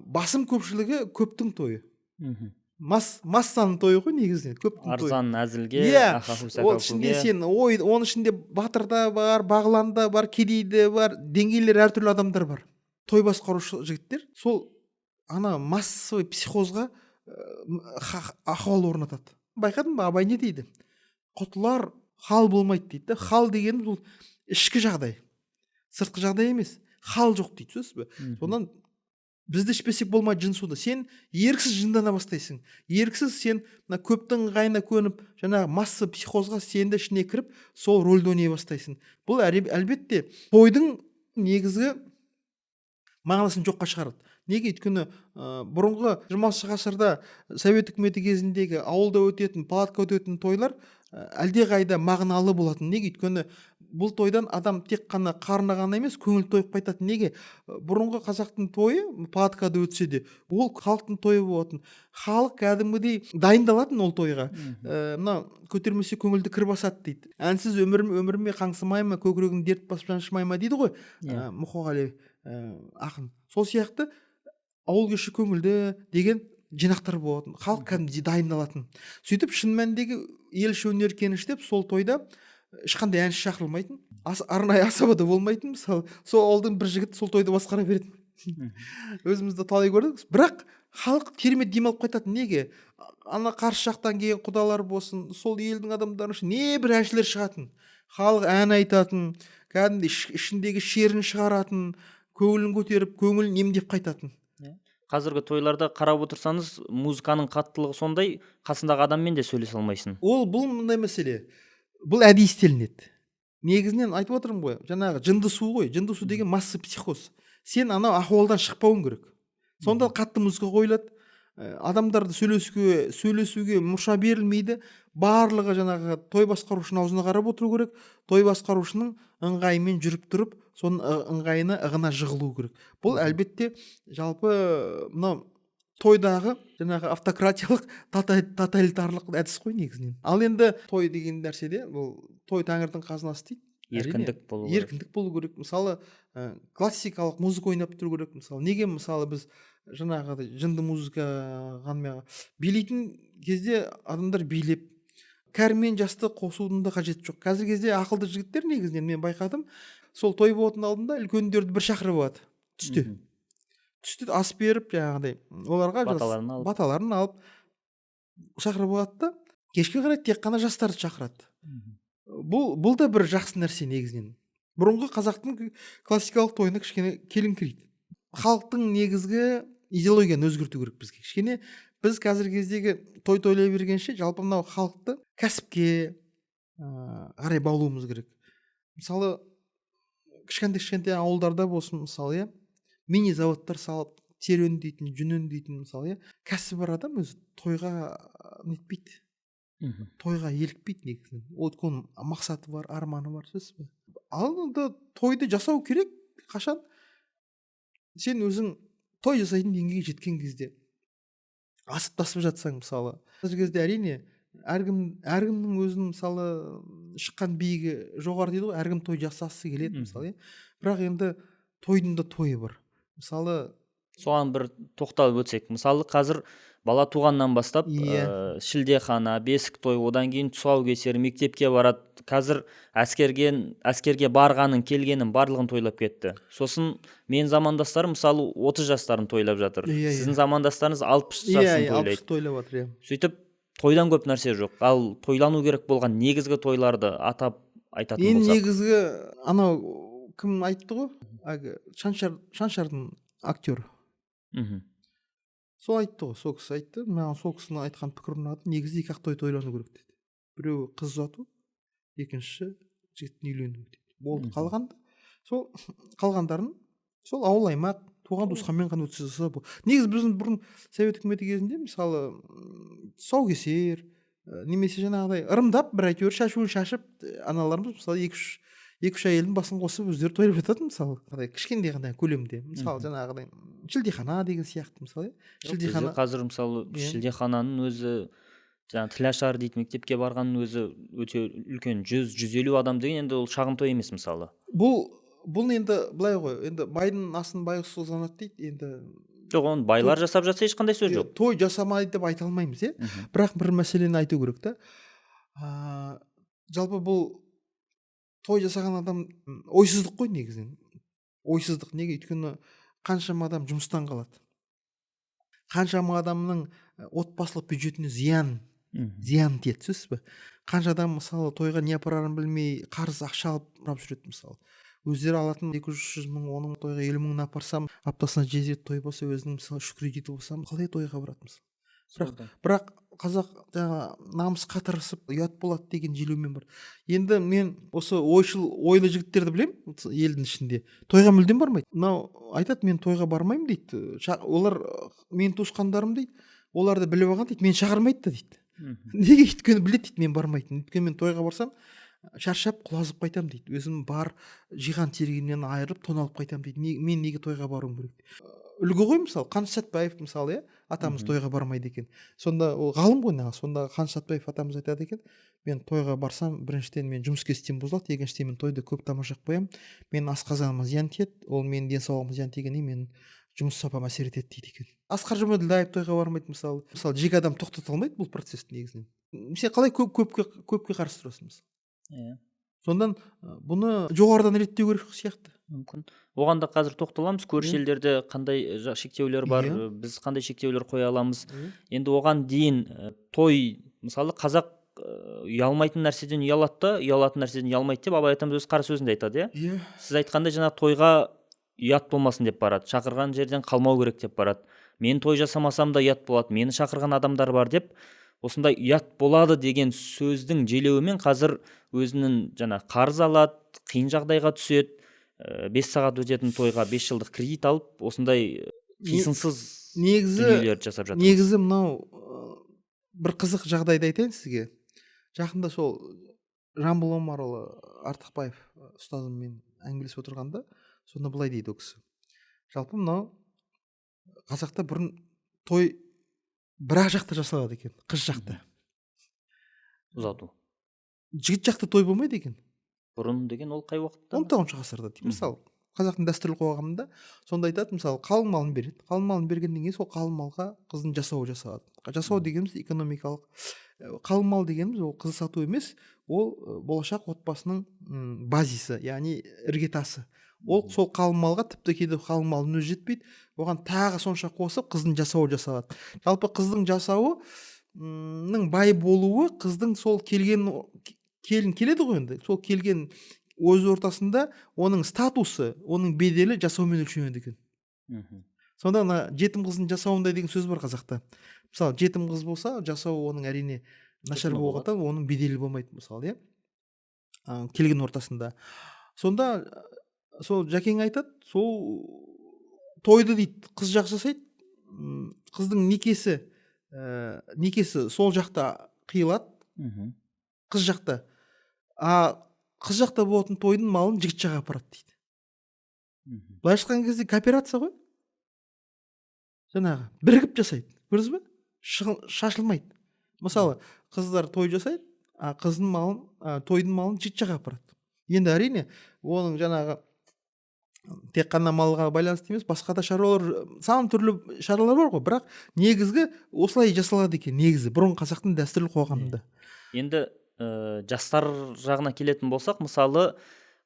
басым көпшілігі көптің тойы. Массаның тойы ғой негізінен, көптің тойы. Арзан әзілге, ол ішінде сен оның ішінде батырда бар, бағланда бар, кедейде бар, деңгейлер әртүрлі адамдар бар. той басқарушы жігіттер сол ана массовый психозға ахуал орнатады. Байқадың ба, абай не дейді? Құтылар хал болмайды дейді. Хал дегеніміз ол ішкі жағдай, сыртқы жағдай емес, хал жоқ дейді, сөз бе? Сонан бізді ішпесек болмайды жын суды. Сен еріксіз жындана бастайсың. Еріксіз сен көптің ыңғайына көніп, жаңағы масса психозға сен де ішіне кіріп, сол рөлді ойнай бастайсың. Бұл әлбетте тойдың негізгі мағынасын жоққа шығарады. Неге? Өйткені бұрынғы 20 ғасырда совет үкіметі кезіндегі ауылда өтетін, палатка өтетін тойлар әлдеқайда мағыналы болатын. Неге? Өйткені бұл тойдан адам тек қана қарны ғана емес, көңіл тойып қайтатын. Неге? Бұрынғы қазақтың тойы палаткада өтсе де, ол халықтың тойы болатын. Халық кәдімгідей дайындалатын ол тойға. Мына көтермесе көңілді кір басады дейді. Әнсіз өміріме қаңсымай ма, көкірегін дерт басып жаншымай ма дейді ғой Мұқағали ақын. Сол сияқты ауыл кеші көңілді деген жинақтар болатын. Халық кәдімгідей дайындалатын. Сөйтіп шын мәніндегі ел іші өнер кеніштеп, сол тойда ешқандай әнші шақырылмайтын, арнайы асаба да болмайтын. Мысалы, сол ауылдың бір жігіт сол тойды басқара беретін. Өзімізді талай көрдік. Бірақ халық керемет демалып қайтатын. Неге? Ана қарсы жақтан келген құдалар болсын, сол елдің адамдары үшін небір әншілер шығатын. Халық ән айтатын, кәдімгідей ішіндегі шерін шығаратын, көңілін көтеріп, көңілін емдеп қайтатын. Қазіргі тойларда қарап отырсаңыз, музыканың қаттылығы сондай, қасындағы адаммен де сөйлесе алмайсың. Бұл мындай мәселе. Бұл әдейістелінеді. Негізінен айтып отырмын ғой, жаңағы жынды су ғой. Жынды су деген масса психоз. Сен анау ахуалдан шықпауың керек. Сонда қатты музыка қойылады. Адамдарды сөйлесуге мұрша берілмейді. Барлығы жаңағы той басқарушының аузына қарап отыру керек. Той басқарушының ыңғайымен жүріп тұрып, соның ыңғайына ығына жығылу керек. Бұл әлбетте жалпы мынау тойдағы жаңағы автократиялық тоталитарлық әдіс қой негізінен. Ал енді той деген нәрседе бұл той тәңірдің қазынасы дейді. Еркіндік болу керек. Мысалы, классикалық музыка ойнап тұру керек. Мысалы, неге мысалы біз жаңағы жынды музыка ғанмен билейтін кезде адамдар билеп, кәрмен жасты қосудың да қажеті жоқ. Қазіргі кезде ақылды жігіттер негізінен мен байқадым, сол той болатын алдында үлкендерді бір шақырып алады. Түсте ас беріп, жаңағыдай оларға баталарын алып шақырып алады да, кешке қарай тек қана жастарды шақырады. Бұл да бір жақсы нәрсе негізінен. Бұрынғы қазақтың классикалық тойына кішкене келіңкірейді. Халықтың негізгі идеологияны өзгерту керек бізге. Кішкене біз қазіргі кездегі той тойлай бергенше жалпы мынау халықты кәсіпке қарай баулуымыз керек. Мысалы, кішкентай ауылдарда болсын, мысалы, мини заводтар салып, тер өңдейтін, жүн өңдейтін, мысалы, кәсібі бар адам өзі тойға нетпейді. Тойға елікпейді негізінен. Ол мақсаты бар, арманы бар, сөз бе. Ал енді тойды жасау керек. Қашан сен өзің той жасайтын деңгейге жеткен кезде асып тасып жатсаң, мысалы, қазіргі кезде әрине әркімнің өзінің мысалы шыққан биігі жоғары дейді ғой, әркім той жасасы келеді мысалы. Бірақ енді тойдың да тойы бар. Мысалы, соған бір тоқталып өтсек. Мысалы, қазір бала туғаннан бастап шілдехана, бесік той, одан кейін тұсаукесер, мектепке барады. Қазір әскерге барғанын, келгенін барлығын тойлап кетті. Сосын мен замандастарым мысалы 30 жастарын тойлап жатыр. Сіздің замандастарыңыз 60 жасын тойлайды. 60 тойлап жатыр. Сөйтіп тойдан көп нәрсе жоқ. Ал тойлану керек болған негізгі тойларды атап айтатын болсақ. Негізгі анау кім айтты ғой? Шаншардың актері. Сол айтты ғой, сол кісі айтты. Маған сол кісінің айтқан пікірі ұнады. Негізі екі-ақ той тойлану керек деді. Біреуі қыз ұзату, екіншісі жігіттің үйленуі деді. Болды, сол қалғандарын сол ауыл аймақ, туған туысқанмен ғана өткізсе болады. Негізі біздің бұрын совет үкіметі кезінде мысалы тұсаукесер немесе жаңағыдай ырымдап бір әйтеуір шашуын шашып, аналарымыз мысалы 2-3 әйелдің басын қосып өздері тойлап жатады мысалы. Кішкентай ғана көлемде. Мысалы жаңағыдай шілдехана деген сияқты мысалы. Шілдехана қазір мысалы шілдехананың өзі жаңағы тілашар дейді, мектепке барғанның өзі өте үлкен 100-150 адам деген енді ол шағын той емес мысалы. Бұл енді былай ғой, енді байдың асын бай ұстазанады дейді. Енді жоқ, оны байлар жасап жатса ешқандай сөз жоқ. Той жасамайды деп айта алмаймыз, бірақ бір мәселені айту керек та. Жалпы бұл той жасаған адам ойсыздық қой негізінен. Ойсыздық неге? Өйткені қаншама адам жұмыстан қалады, қаншама адамның отбасылық бюджетіне зиян тиеді, сөзсіз бе? Қанша адам мысалы тойға не апарарын білмей қарыз ақша алып жүреді. Мысалы өздері алатын 200-300 мың, оның тойға 50 мыңын апарсам, аптасына 7 рет той болса, өзінің мысалы 3 кредиті болса, қалай тойға барады мысалы? Бірақ қазақ намысқа тырысып ұят болады деген желеумен бар. Енді мен осы ойлы жігіттерді білемін елдің ішінде, тойға мүлдем бармайды. Мынау айтады, мен тойға бармаймын дейді. Олар менің туысқандарым дейді, оларды біліп алған дейді, мен шақырмайды да дейді. Неге? Өйткені біледі дейді, мен бармайтын. Өйткені мен тойға барсам шаршап құлазып қайтам дейді. Өзім бар жиған тергеннен айырып тоналып қайтам дейді. Мен неге тойға баруым керек? Үлгі ғой, мысалы Қаныш Сәтбаев, мысалы, атамыз тойға бармайды екен. Сонда ол ғалым ғой, сонда Қаныш Сәтбаев атамыз айтады екен, мен тойға барсам, біріншіден мен жұмыс кестем бұзылады, екіншіден мен тойды көп тамашалап қоямын, мен асқазаныма зиян тиеді, ол менің денсаулығыма зиян тигеннен мен жұмыс сапама әсер етеді дейді екен. Асқар Жұмаділдаев тойға бармайды, мысалы жеке адам тоқтата алмайды бұл процесті негізінен. Сен қалай көпке қарсы тұрасың мысалы? Сондан бұны жоғарыдан реттеу керек сияқты. Мүмкін. Оған да қазір тоқталамыз. Көрші елдерде қандай шектеулер бар, біз қандай шектеулер қоя аламыз. Енді оған дейін той, мысалы қазақ ұялмайтын нәрседен ұялады да, ұялатын нәрседен ұялмайды деп Абай атамыз өз қара сөзінде айтады, Сіз айтқандай жаңа тойға ұят болмасын деп барады, шақырған жерден қалмау керек деп барады. Мен той жасамасам да ұят болады, мені шақырған адамдар бар деп, осындай ұят болады деген сөздің желеуімен қазір өзінің жаңа қарыз алады, қиын жағдайға түседі, 5 сағат өтетін тойға 5 жылдық кредит алып, осындай қисынсыз дүниелерді жасап жатыр. Негізі мынау бір қызық жағдайды айтайын сізге. Жақында сол Жамбыл Омарұлы Артықбаев ұстазыммен әңгімелесіп отырғанда, сонда былай дейді ол кісі. Жалпы мынау қазақта бұрын той бір-ақ жақта жасалады екен, қыз жақта. Ұзату. Жігіт жақта той болмайды екен. Бұрын деген ол қай уақытта? 19 ғасырда дейді. Мысалы қазақтың дәстүрлі қоғамында сонда айтады, мысалы қалың малын береді. Қалың малын бергеннен кейін сол қалың малға қыздың жасауы жасалады. Жасау дегеніміз экономикалық. Қалың мал дегеніміз ол қыз сату емес, ол болашақ отбасының базисі, яғни іргетасы. Ол сол қалың малға тіпті кейде қалың малдың өзі жетпейді, оған тағы сонша қосып қыздың жасауы жасалады. Жалпы қыздың жасауының бай болуы қыздың сол келген келін келеді ғой, енді сол келген өз ортасында оның статусы, оның беделі жасаумен өлшенеді екен. Сонда ана жетім қыздың жасауындай деген сөз бар қазақта. Мысалы жетім қыз болса, жасауы оның әрине нашар болғанда оның беделі болмайды, мысалы, келген ортасында. Сонда сол Жәкең айтады, сол тойды дейді қыз жақсы жасайды, қыздың некесі сол жақта қиылады, қыз жақта. Қыз жақта болатын тойдың малын жігіт жаққа апарады дейді. Былайша айтқан кезде кооперация ғой. Жаңағы бірігіп жасайды. Көрдіңіз бе? Шашылмайды. Мысалы, қыздар той жасайды, қыздың малын, тойдың малын жігіт жаққа апарады. Енді әрине, оның жаңағы тек қана малға байланысты емес, басқа да шаруалар, сан түрлі шаруалар бар ғой, бірақ негізгі осылай жасалады екен, негізі бұрын қазақтың дәстүрлі қоғамында. Енді жастар жағына келетін болсақ, мысалы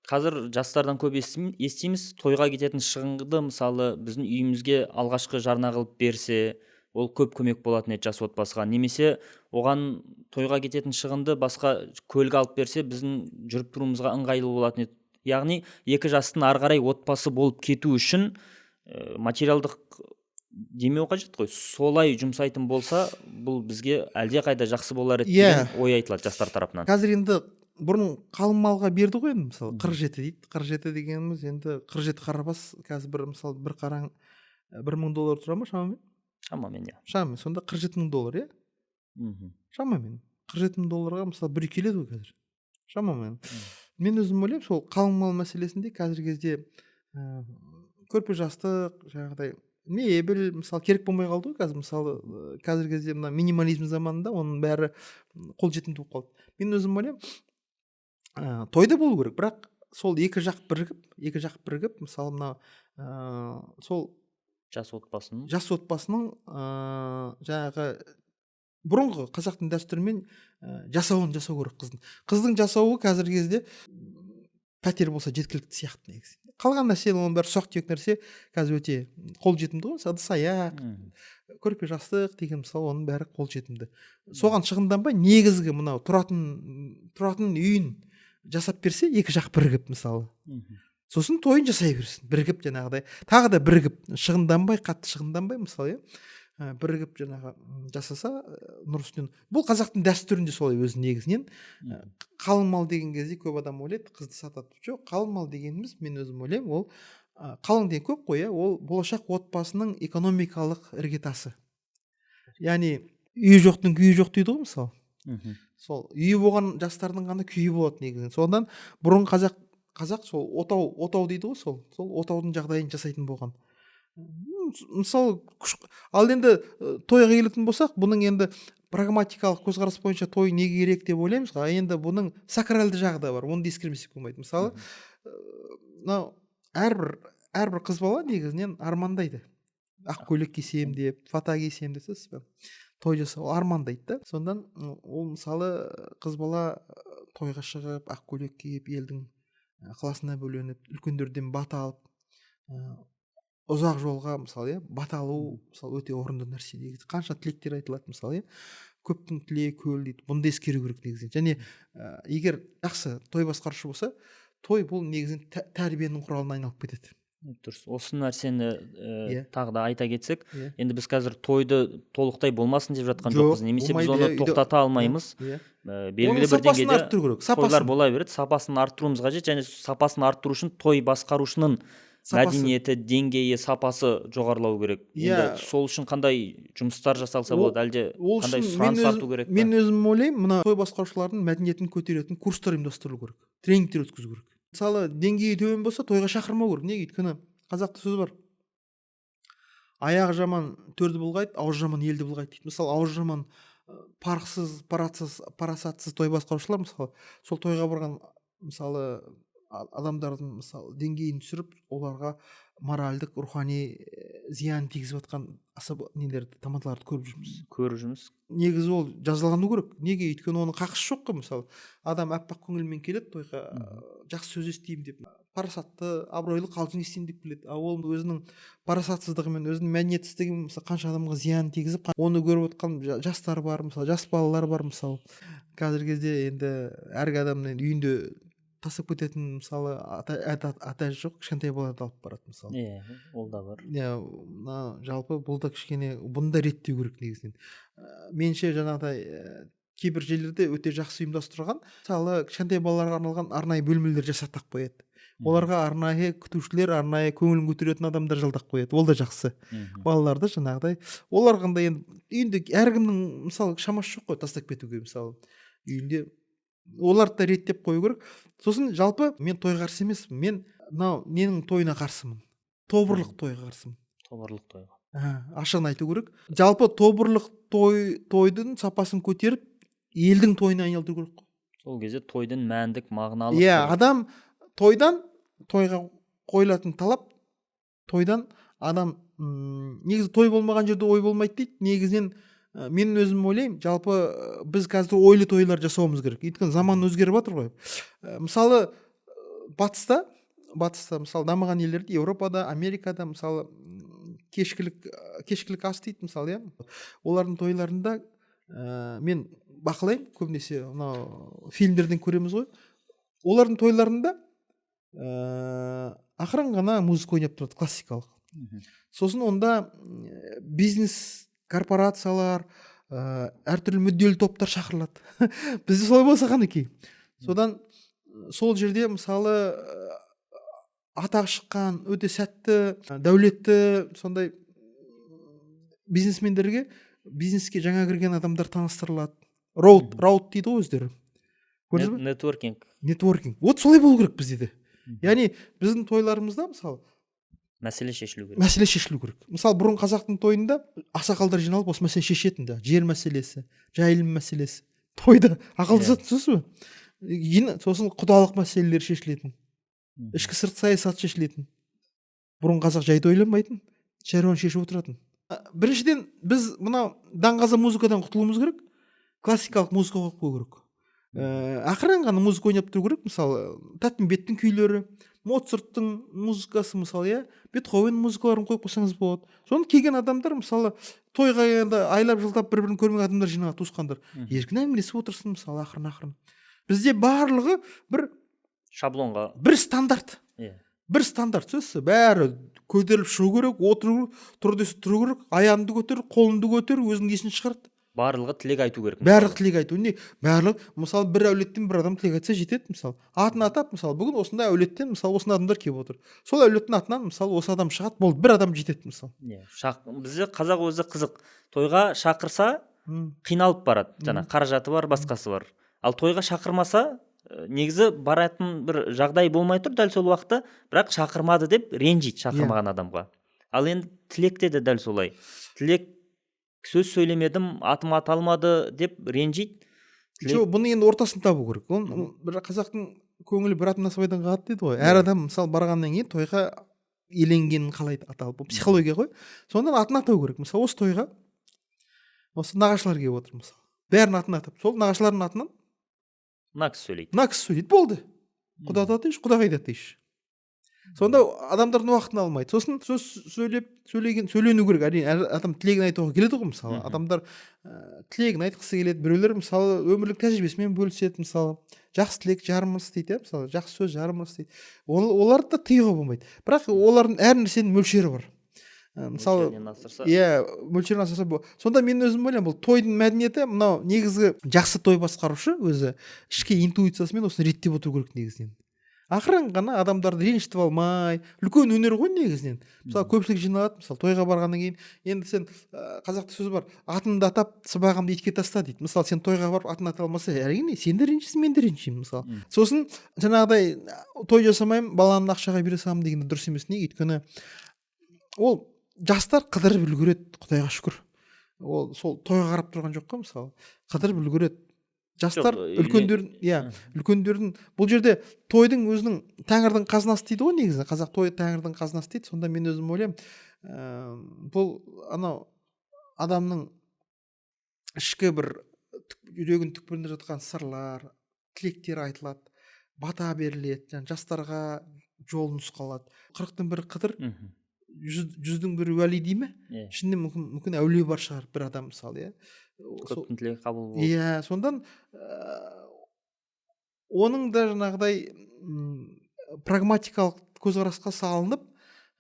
қазір жастардан көп естиміз, тойға кететін шығынды мысалы біздің үйімізге алғашқы жарна қылып берсе, ол көп көмек болатын еді жас отбасыға, немесе оған тойға кететін шығынды басқа көлік алып берсе, біздің жүріп тұруымызға ыңғайлы болатын еді. Яғни екі жастың ары қарай отбасы болып кету үшін материалдық демеу қажет қой. Солай жұмсайтын болса, бұл бізге әлдеқайда жақсы болар еді деген ой айтылады жастар тарапынан. Қазір енді бұрын қалың малға берді ғой, мысалы 47 дейді. 47 дегеніміз енді 47 қарабас, қазір бір мысалы бір қараң $1000 тұра ма шамамен? Шамамен, Шамамен, сонда $47,000, Шамамен. $47,000-ға мысалы бір үй келеді ғой қазір. Шамамен. Мен өзім ойлаймын, сол қалың мал мәселесінде қазіргі кезде көрпе жастық, жаңағыдай мебель мысалы керек болмай қалды ғой қазір. Мысалы қазіргі кезде мына минимализм заманында оның бәрі қолжетімді болып қалды. Мен өзім ойлаймын, тойда болу керек, бірақ сол екі жақ бірігіп, мысалы мына сол жас отбасының жаңағы бұрынғы қазақтың дәстүрімен жасауын жасау керек қыздың. Қыздың жасауы қазіргі кезде пәтер болса жеткілікті сияқты негізі. Қалған нәрсе оның бәрі ұсақ түйек нәрсе, қазір өте қолжетімді ғой. Ыдыс аяқ, көрпе жастық деген мысалы оның бәрі қолжетімді. Соған шығынданбай негізгі мынау тұратын үйін жасап берсе, екі жақ бірігіп мысалы. Сосын тойын жасай берсін, бірігіп жаңағыдай. Тағы да бірігіп, шығынданбай, қатты шығынданбай мысалы, бірігіп жаңағы жасаса нұр үстіне. Бұл қазақтың дәстүрінде солай өзі негізінен. Қалың мал деген кезде көп адам ойлайды, қызды сатады. Жоқ, қалың мал дегеніміз, мен өзім ойлаймын, ол қалың деген көп қой, ол болашақ отбасының экономикалық іргетасы. Яғни үйі жоқтың күйі жоқ дейді ғой мысалы. Сол үйі болған жастардың ғана күйі болады негізінен. Содан бұрын қазақ сол отау дейді ғой, сол отаудың жағдайын жасайтын болған. Мысалы, ал енді тойға келетін болсақ, бұның енді прагматикалық көзқарас бойынша той неге керек деп ойлаймыз ғой. Енді бұның сакральды жағы да бар, оны да ескермесек болмайды. Мысалы, мынау әрбір қыз бала негізінен армандайды. Ақ көйлек кисем деп, фата кисем десіз бе, той жасау армандайды да. Сондан ол мысалы қыз бала тойға шығып, ақ көйлек киіп, елдің ықыласына бөленіп, үлкендерден бата алып, ұзақ жолға мысалы бата алу мысалы өте орынды нәрсе негізі. Қанша тілектер айтылады мысалы, көптің тілегі көл дейді. Бұны да ескеру керек негізі. Және егер жақсы той басқарушы болса, той бұл негізінен тәрбиенің құралына айналып кетеді. Дұрыс. Осы нәрсені тағы да айта кетсек, енді біз қазір тойды толықтай болмасын деп жатқан жоқпыз, немесе біз оны тоқтата алмаймыз. Белгілі бір деңгейде тойлар бола береді, сапасын арттыруымыз қажет, және сапасын арттыру үшін той басқарушының мәдениеті, деңгейі, сапасы жоғарылау керек. Енді сол үшін қандай жұмыстар жасалса болады, әлде қандай сұраныс арту керек? Мен өзім ойлаймын, мына той басқарушылардың мәдениетін көтеретін курстар ұйымдастырылу керек, тренингтер өткізу керек. Мысалы, деңгейі төмен болса, тойға шақырмау керек. Неге? Өйткені қазақта сөз бар. Аяғы жаман төрді бұлғайды, ауыз жаман елді бұлғайды дейді. Мысалы, ауыз жаман парықсыз, парасатсыз той басқарушылар мысалы, сол тойға барған мысалы адамдардың мысалы деңгейін түсіріп, оларға моральдық, рухани зиян тигізіп жатқан аса нелерді, тамадаларды көріп жүрміз. Негізі ол жазалану керек. Неге? Өйткені оның қақысы жоқ қой. Мысалы, адам аппақ көңілмен келеді тойға, жақсы сөз естеймін деп, парасатты, абыройлы қалжың естеймін деп келеді. Ол өзінің парасатсыздығымен, өзінің мәдениетсіздігімен мысалы қанша адамға зиян тигізіп, оны көріп отқан жастар бар, мысалы, жас балалар бар, мысалы. Қазіргі кезде енді әргі адамның үйінде тастап кететін мысалы ата жоқ, кішкентай балаларды алып барады мысалы. Ол да бар. Жалпы бұл да кішкене, бұны да реттеу керек негізінен. Меніңше жаңағыдай кейбір жерлерде өте жақсы ұйымдастырылған, мысалы кішкентай балаларға арналған арнайы бөлмелер жасақтап қояды. Оларға арнайы күтушілер, арнайы көңілін көтеретін адамдар жалдап қояды. Ол да жақсы. Балаларды жаңағыдай, олар қандай үйінде әркімнің мысалы шамасы жоқ қой тастап кетуге, мысалы үйінде оларды да реттеп қою керек. Сосын жалпы мен тойға қарсы емеспін. Мен мынау ненің тойына қарсымын. Тобырлық тойға қарсымын. Тобырлық тойға. Ашығын айту керек. Жалпы тобырлық тойдың сапасын көтеріп, елдің тойына айналдыру керек. Сол кезде тойдың мәндік, мағыналық. Адам тойға қойылатын талап, тойдан адам негізі той болмаған жерде ой болмайды дейді. Негізінен мен өзім ойлаймын, жалпы біз қазір ойлы тойлар жасауымыз керек. Өйткені заман өзгеріп жатыр ғой. Мысалы батыста мысалы дамыған елдерде, Еуропада, Америкада мысалы кешкілік ас дейді мысалы, олардың тойларында мен бақылаймын, көбінесе мынау фильмдерден көреміз ғой. Олардың тойларында ақырын ғана музыка ойнап тұрады, классикалық. Сосын онда бизнес корпорациялар, әртүрлі мүдделі топтар шақырылады. Бізде солай болса қанекей. Содан сол жерде мысалы атағы шыққан, өте сәтті, дәулетті сондай бизнесмендерге бизнеске жаңа кірген адамдар таныстырылады. Роуд дейді ғой өздері. Нетворкинг. Вот солай болу керек бізде де. Яғни біздің тойларымызда мысалы мәселе шешілу керек. Мысалы, бұрын қазақтың тойында ақсақалдар жиналып осы мәселені шешетін де. Жер мәселесі, жайылым мәселесі. Тойда ақылдасады, түсінсіз бе? Сосын құдалық мәселелер шешілетін. Ішкі сыртқы саясат шешілетін. Бұрын қазақ жайды ойламайтын, шаруаны шешіп отыратын. Біріншіден біз мына даңғаза музыкадан құтылуымыз керек, классикалық музыка қойып қою керек. ақырын ғана музыка ойнап тұру керек. Мысалы тәттімбеттің күйлері, моцарттың музыкасы, мысалы бетховен музыкаларын қойып қойсаңыз болады. соны келген адамдар мысалы тойға енді айлап жылдап бір бірін көрмеген адамдар жиналады, туысқандар, еркін әңгімелесіп отырсын. Мысалы ақырын бізде барлығы бір шаблонға, бір стандарт, бір стандарт сөз. Бәрі көтеріліп шығу керек, отыру, тұр десе тұру керек, аяғыңды көтер, қолыңды көтер, өзің есін шығарт. барлығы тілек айту керек. Барлығы тілек айту. Не барлығы, мысалы бір әулеттен бір адам тілек айтса жетеді. Мысалы атын атап, мысалы бүгін осындай әулеттен мысалы осындай адамдар келіп отыр, сол әулеттің атынан мысалы осы адам шығады, болды, бір адам жетеді. Мысалы бізде қазақ өзі қызық, тойға шақырса қиналып барады, жаңа қаражаты бар, басқасы бар. Ал тойға шақырмаса негізі баратын бір жағдай болмай тұр дәл сол уақытта, бірақ шақырмады деп ренжиді шақырмаған адамға. Ал енді тілекте де дәл солай. Тілек сөз сөйлемедім, атым аталмады деп ренжиді. Бұны енді ортасын табу керек. Бір қазақтың көңілі бір атым насыбайдан қалады дейді ғой. Әр адам мысалы барғаннан кейін тойға еленгенін қалайды аталып. Бұл психология ғой. Сондан атын атау керек. Мысалы осы тойға осы нағашылар келіп отыр, мысалы бәрін атын атап, сол нағашылардың атынан мына кісі сөйлейді, болды. Құда атайшы, құда қайда атайшы. Сонда адамдардың уақытын алмайды. Сосын сөз сөйлену керек. Әрине адам тілегін айтуға келеді ғой. Мысалы адамдар тілегін айтқысы келеді. Біреулер мысалы өмірлік тәжірибесімен бөліседі. Мысалы жақсы тілек жарым ырыс дейді, мысалы жақсы сөз жарым ырыс дейді. Оларды да тыюға болмайды. Бірақ олардың әр нәрсенің мөлшері бар. Мысалы мөлшерін асырса. Сонда мен өзім ойлаймын, бұл тойдың мәдениеті мынау негізгі жақсы той басқарушы өзі ішкі интуициясымен осыны реттеп отыру керек негізінен. Ақырын ғана адамдарды ренжітіп алмай, үлкен өнер ғой негізінен. Мысалы көпшілік жиналады, мысалы тойға барғаннан кейін, енді сен қазақта сөз бар, атыңды атап сыбағамды итке таста дейді. Мысалы сен тойға барып атын ата алмаса, әрине сен де ренжисің, мен де ренжимін мысалы. Сосын жаңағыдай той жасамаймын, баламды ақшаға бере саламын деген дұрыс емес. Неге? Өйткені ол жастар қыдырып үлгереді, Құдайға шүкір. Ол сол тойға қарап тұрған жоқ қой, мысалы қыдырып үлгереді. Жастар үлкендердің бұл жерде тойдың өзінің тәңірдің қазынасы дейді ғой негізі. Қазақ тойы тәңірдің қазынасы дейді. Сонда мен өзім ойлаймын, бұл анау адамның ішкі бір жүрегінің түкпірінде жатқан сырлар, тілектер айтылады, бата беріледі, жастарға жол нұсқалады. 40-тың бірі қыдыр, 100-дің бірі уәли дей ме? Ішінде мүмкін әулие бар шығар бір адам, мысалы, көптің тілегі қабыл болды. Сондан оның да жаңағыдай прагматикалық көзқарасқа салынып,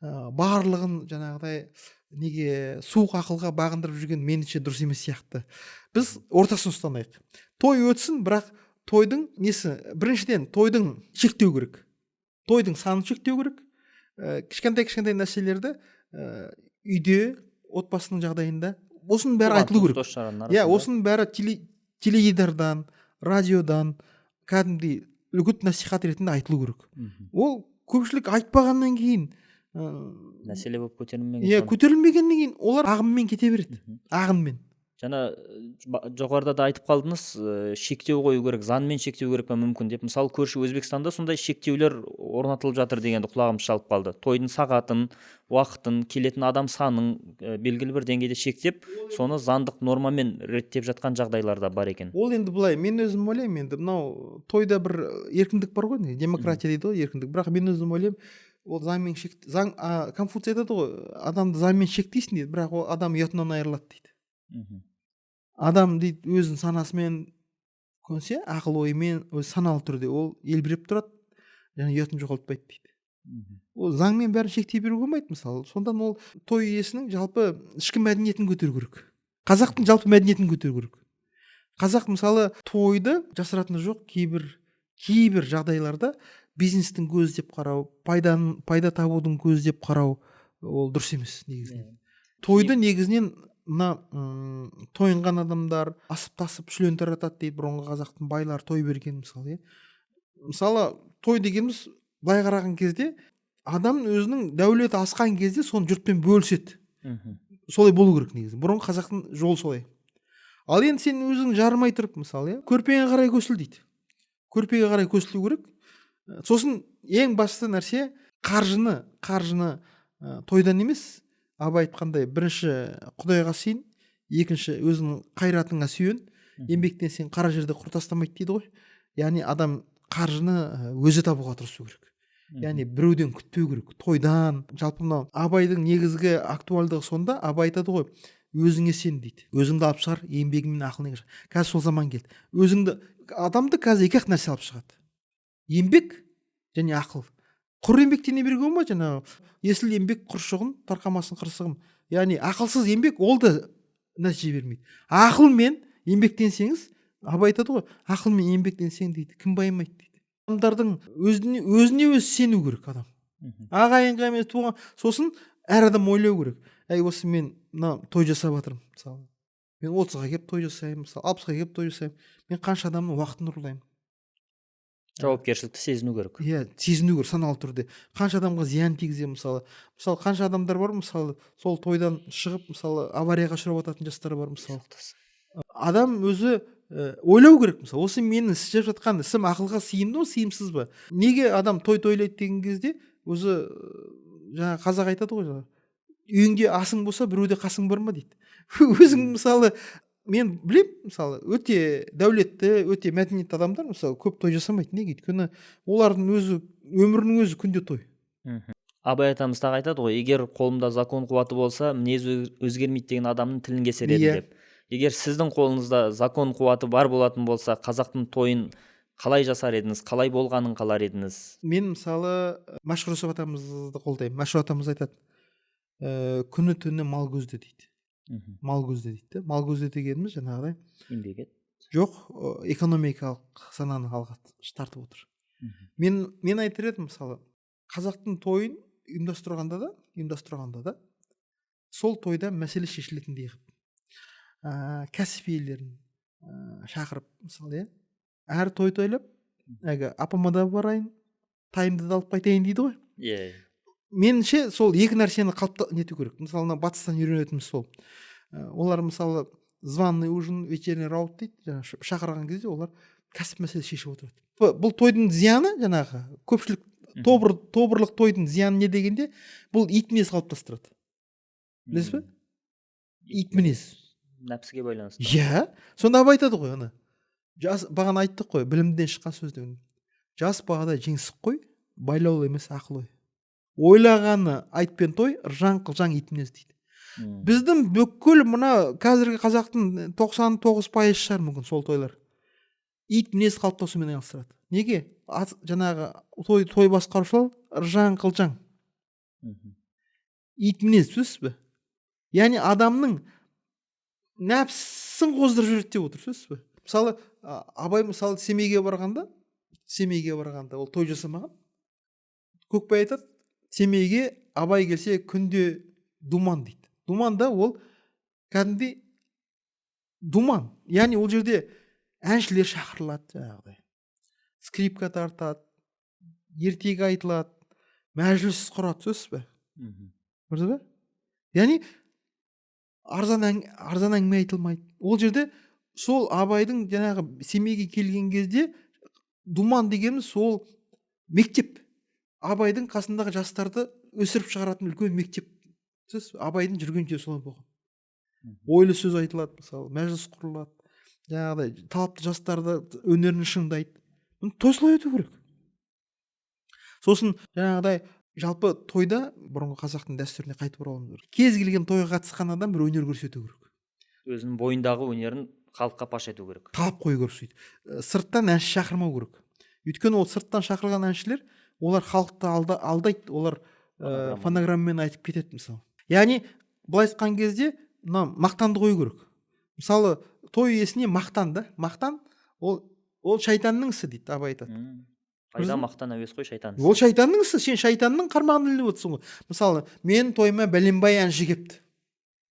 барлығын жаңағыдай неге суық ақылға бағындырып жүрген меніңше дұрыс емес сияқты. Біз ортасын ұстанайық. Той өтсін, бірақ тойдың несі, біріншіден тойдың шектеу керек. Тойдың санын шектеу керек. Кішкентай нәрселерді үйде, отбасының жағдайында осының бәрі айтылу керек. Осының бәрі теледидардан, радиодан кәдімгідей үгіт насихат ретінде айтылу керек. Ол көпшілік айтпағаннан кейін мәселе болып көтерілмегеннен кейін олар ағыммен кете береді. Ағынмен. Жаңа жоғарыда да айтып қалдыңыз, шектеу қою керек, заңмен шектеу керек пе мүмкін деп. Мысалы көрші Өзбекстанда сондай шектеулер орнатылып жатыр дегенді құлағымыз шалып қалды. Тойдың сағатын, уақытын, келетін адам санын белгілі бір деңгейде шектеп, соны заңдық нормамен реттеп жатқан жағдайлар да бар екен. Ол енді былай, мен өзім ойлаймын, енді мынау тойда бір еркіндік бар ғой, демократия дейді ғой, еркіндік. Бірақ мен өзім ойлаймын, ол заңмен Конфуций айтады ғой, адамды заңмен шектейсің дейді, бірақ ол адам ұятынан айырылады дейді. Адам дейді өзінің санасымен көнсе, ақыл ойымен, өз саналы түрде ол елбіреп тұрады, және ұятын жоғалтпайды дейді. Ол заңмен бәрін шектей беруге болмайды, мысалы. Сондан ол той иесінің жалпы ішкі мәдениетін көтеру керек. Қазақтың жалпы мәдениетін көтеру керек. Қазақ мысалы тойды жасыратыны жоқ, кейбір жағдайларда бизнестің көзі деп қарау, пайда табудың көзі деп қарау, ол дұрыс емес негізінен. Тойды негізінен мына тойынған адамдар асып тасып шүлен таратады дейді, бұрынғы қазақтың байлар той берген, мысалы. Мысалы той дегеніміз былай қараған кезде адам өзінің дәулеті асқан кезде соны жұртпен бөліседі. Солай болу керек негізі. Бұрынғы қазақтың жолы солай. Ал енді сен өзің жарымай тұрып, мысалы, көрпеге қарай көсіл дейді. Көрпеге қарай көсілу керек. Сосын ең басты нәрсе қаржыны тойдан емес, Абай айтқандай, бірінші Құдайға сүйін, екінші өзіңнің қайратыңа сүйен, еңбектенсең қара жерде құр тастамайды дейді ғой. Яғни адам қаржыны өзі табуға тырысу керек. Яғни біреуден күтпеу керек. Тойдан, жалпы мынау Абайдың негізгі актуалдығы сонда. Абай айтады ғой, өзіңе сен дейді. Өзіңді алып шығар, еңбегіңмен ақылың шығар. Қазір сол заман келді. Адамды қазір екі-ақ нәрсе алып шығады. Еңбек және ақыл. Құр еңбектене беруге болмайды жаңағы. Есіл еңбек құршығын, тарқамасын қырсығым. Яғни ақылсыз еңбек ол да нәтиже бермейді. Ақылмен еңбектенсеңіз, Абай айтады ғой, ақылмен еңбектенсең дейді, кім байымайды дейді. Адамдардың өзіне өзі сену керек адам. Ағайынға емес туған. Сосын әр адам ойлау керек. Осы мен мына той жасап жатырмын, мысалы. Мен 30-ға келіп той жасаймын, мысалы, 60-ға келіп той жасаймын. Мен қанша адамның уақытын ұрлаймын. Жауапкершілікті сезіну керек. Иә, сезіну керек саналы түрде. Қанша адамға зиян тигіземін, мысалы. Мысалы, қанша адамдар бар, мысалы, сол тойдан шығып, мысалы, аварияға ұшырап жататын жастар бар, мысалы. Адам өзі ойлау керек, мысалы, осы менің істеп жатқан ісім ақылға сыйымды ма, сыйымсыз ба? Неге адам той тойлайды деген кезде, өзі жаңа қазақ айтады ғой, үйіңде асың болса, біреуде қасың бар ма дейді. Өзің мысалы, мен білем, мысалы, өте дәулетті, өте мәдениетті адамдар, мысалы, көп той жасамайды. Неге? Өйткені олардың өзі өмірінің өзі күнде той. Абай атамыз тағы айтады ғой, егер қолымда закон қуаты болса, мінез өзгермейді деген адамның тілін кесер едім деп. Егер сіздің қолыңызда закон қуаты бар болатын болса, қазақтың тойын қалай жасар едіңіз, қалай болғанын қалар едіңіз? Мен мысалы Машһүр Жүсіп атамызды қолдаймын. Машһүр атамыз айтады, күні түні мал көзде дейді. Мал көзде дейді. Мал көзде дегеніміз жаңағыдай еңбек жоқ, экономикалық сананы алға тартып отыр. Мен айтар едім, мысалы, қазақтың тойын ұйымдастырғанда да сол тойда мәселе шешілетіндей қылып, кәсіп иелерін шақырып, мысалы, әр той тойлап, апама да барайын, тайымды да алып қайтайын дейді ғой. Меніңше сол екі нәрсені нету керек. Мысалы, батыстан үйренетініміз сол. Олар мысалы званый ужин, вечерний раут дейді, шақырған кезде олар кәсіп мәселе шешіп отырады. Бұл тойдың зияны, жаңағы көпшілік тобырлық тойдың зияны не дегенде, бұл ит мінез қалыптастырады. Білесіз бе? Ит мінез. Нәпсіге байланысты. Иә, сонда Абай айтады ғой, бағана айттық қой, білімден шыққан сөз деген. Жас бағада жеңсік қой, байлаулы емес ақыл ой. Ойлағаны айт пен той, ыржаң қылжаң ит мінез дейді. Біздің бүкіл мына қазіргі қазақтың 99% шығар мүмкін сол тойлар. Ит мінез қалыптасумен айналыстырады. Неге? Жаңағы той басқарушылар ыржаң қылжаң. Ит мінез, түсінесіз бе? Яғни адамның нәпсісін қоздырып жүреді деп отыр, түсінесіз бе? Мысалы, Абай мысалы Семейге барғанда, ол той жасамаған. Көкбай айтады, Семейге Абай келсе күнде думан дейді. Думан да ол кәдімгідей думан. Яғни ол жерде әншілер шақырылады, жаңағыдай. Скрипка тартады, ертегі айтылады, мәжіліс құрады, сөзсіз бе? Көрдіңіз бе? Яғни арзан әңгіме айтылмайды. Ол жерде сол Абайдың жаңағы Семейге келген кезде думан дегеніміз сол мектеп. Абайдың қасындағы жастарды өсіріп шығаратын үлкен мектеп. Абайдың жүрген жері солай болған. Ойлы сөз айтылады, мысалы, мәжіліс құрылады. Жаңағыдай талапты жастарды өнерін шыңдайды. Той солай өту керек. Сосын жаңағыдай жалпы тойда бұрынғы қазақтың дәстүріне қайтып оралуымыз керек. Кез келген тойға қатысқан адам бір өнер көрсету керек. Өзінің бойындағы өнерін халыққа паш ету керек. Талап қою керек сөйтіп. Сырттан әнші шақырмау керек. Өйткені ол сырттан шақырған әншілер, олар халықты алдайды, олар фонограммамен айтып кетеді, мысалы. Яғни былай айтқан кезде мақтанды қою керек. Мысалы, той иесіне мақтан да, мақтан ол шайтанның ісі дейді, Абай айтады. Пайда мақтан әуес қой, шайтан ісі. Ол шайтанның ісі, сен шайтанның қармағын іліп отырсың ғой. Мысалы, мен тойыма бәленбай әнші келіпті.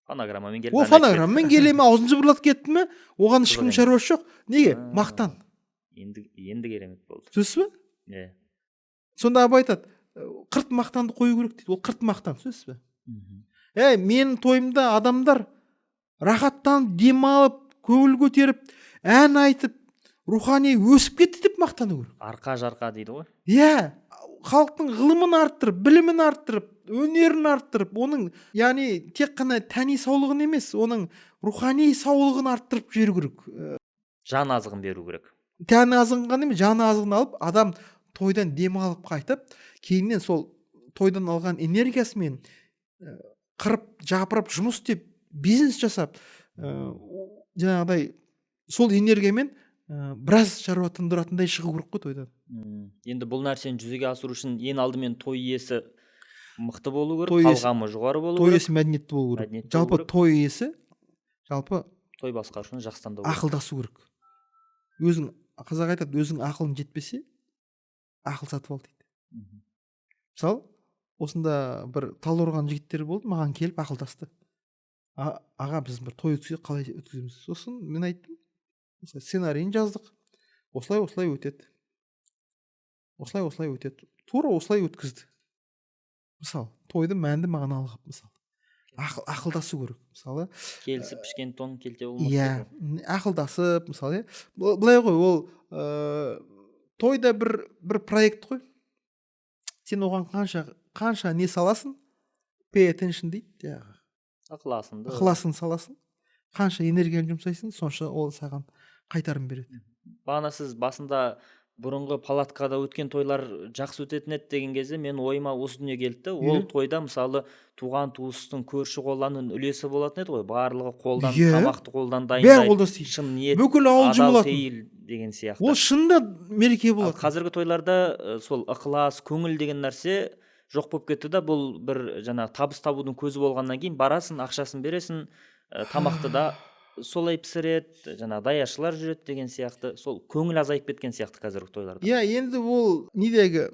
Фонограммамен келіп. Ол фонограммамен келе ме, аузын жыбырлатып кетті ме, оған ешкім шаруасы жоқ. Неге? Мақтан. Енді керемет болды. Түсінесіз бе? Сонда Абай айтады, қырт мақтанды қою керек дейді. Ол қырт мақтан, түсінесіз бе? Менің тойымда адамдар рахаттанып, демалып, көңіл көтеріп, ән айтып, рухани өсіп кетті деп мақтану керек. Арқа жарқа дейді ғой. Иә, халықтың ғылымын арттырып, білімін арттырып, өнерін арттырып, оның, яғни тек қана тәни саулығын емес, оның рухани саулығын арттырып жүру керек. жан азығын беру керек. Тән азығын ғана емес, жан азығын алып, адам тойдан демалып қайтып, кейіннен сол тойдан алған энергиясымен қырып жапырып жұмыс істеп, бизнес жасап, жаңағыдай сол энергиямен біраз шаруа тындыратындай шығу керек қой тойдан. Енді бұл нәрсені жүзеге асыру үшін ең алдымен той иесі мықты болу керек, Той иесі- талғамы жоғары болу Той керек, иесі мәдениетті болу керек. Мәдениетті Жалпы болу керек. той иесі жалпы той басқарушыны жақсы таңдау керек. ақылдасу керек. Өзің, қазақ айтады, өзің ақылың жетпесе, ақыл сатып ал дейді. Мгм. Мысалы, осында бір талдықорған жігіттері болды, маған келіп ақылдасты. Аға, біз бір той өткізсек қалай өткіземіз? Сосын мен айттым, сценарийін жаздық. Осылай өтеді. Осылай өтеді. Тура осылай өткізді. Мысалы, тойды мәнді мағыналы қылып, мысалы. Ақылдасу керек. Мысалы, Келісіп пішкен тон келте болмас. иә, ақылдасып, мысалы, былай ғой, ол тойда бір проект қой. Сен оған қанша не саласың? Pay attention дейді. Ықыласын саласың. Қанша энергияны жұмсайсың, сонша ол саған қайтарым береді. Бағана сіз басында бұрынғы палаткада өткен тойлар жақсы өтетін еді деген кезде мен ойыма осы дүние келді. Ол тойда мысалы туған туыстың, көрші қолданның үлесі болатын еді ғой. Барлығы қолдан, тамақты қолдан дайындайды. Шын ниет, бүкіл ауыл адал жұмылатын пейіл деген сияқты. Ол шынында мереке болады. Қазіргі тойларда сол ықылас, көңіл деген нәрсе жоқ болып кетті да, бұл бір жаңағы табыс табудың көзі болғаннан кейін барасың, ақшасын бересің, тамақты да солай пісіреді, жаңағы даяшылар жүреді деген сияқты, сол көңіл азайып кеткен сияқты қазіргі тойларда. Иә, енді ол недегі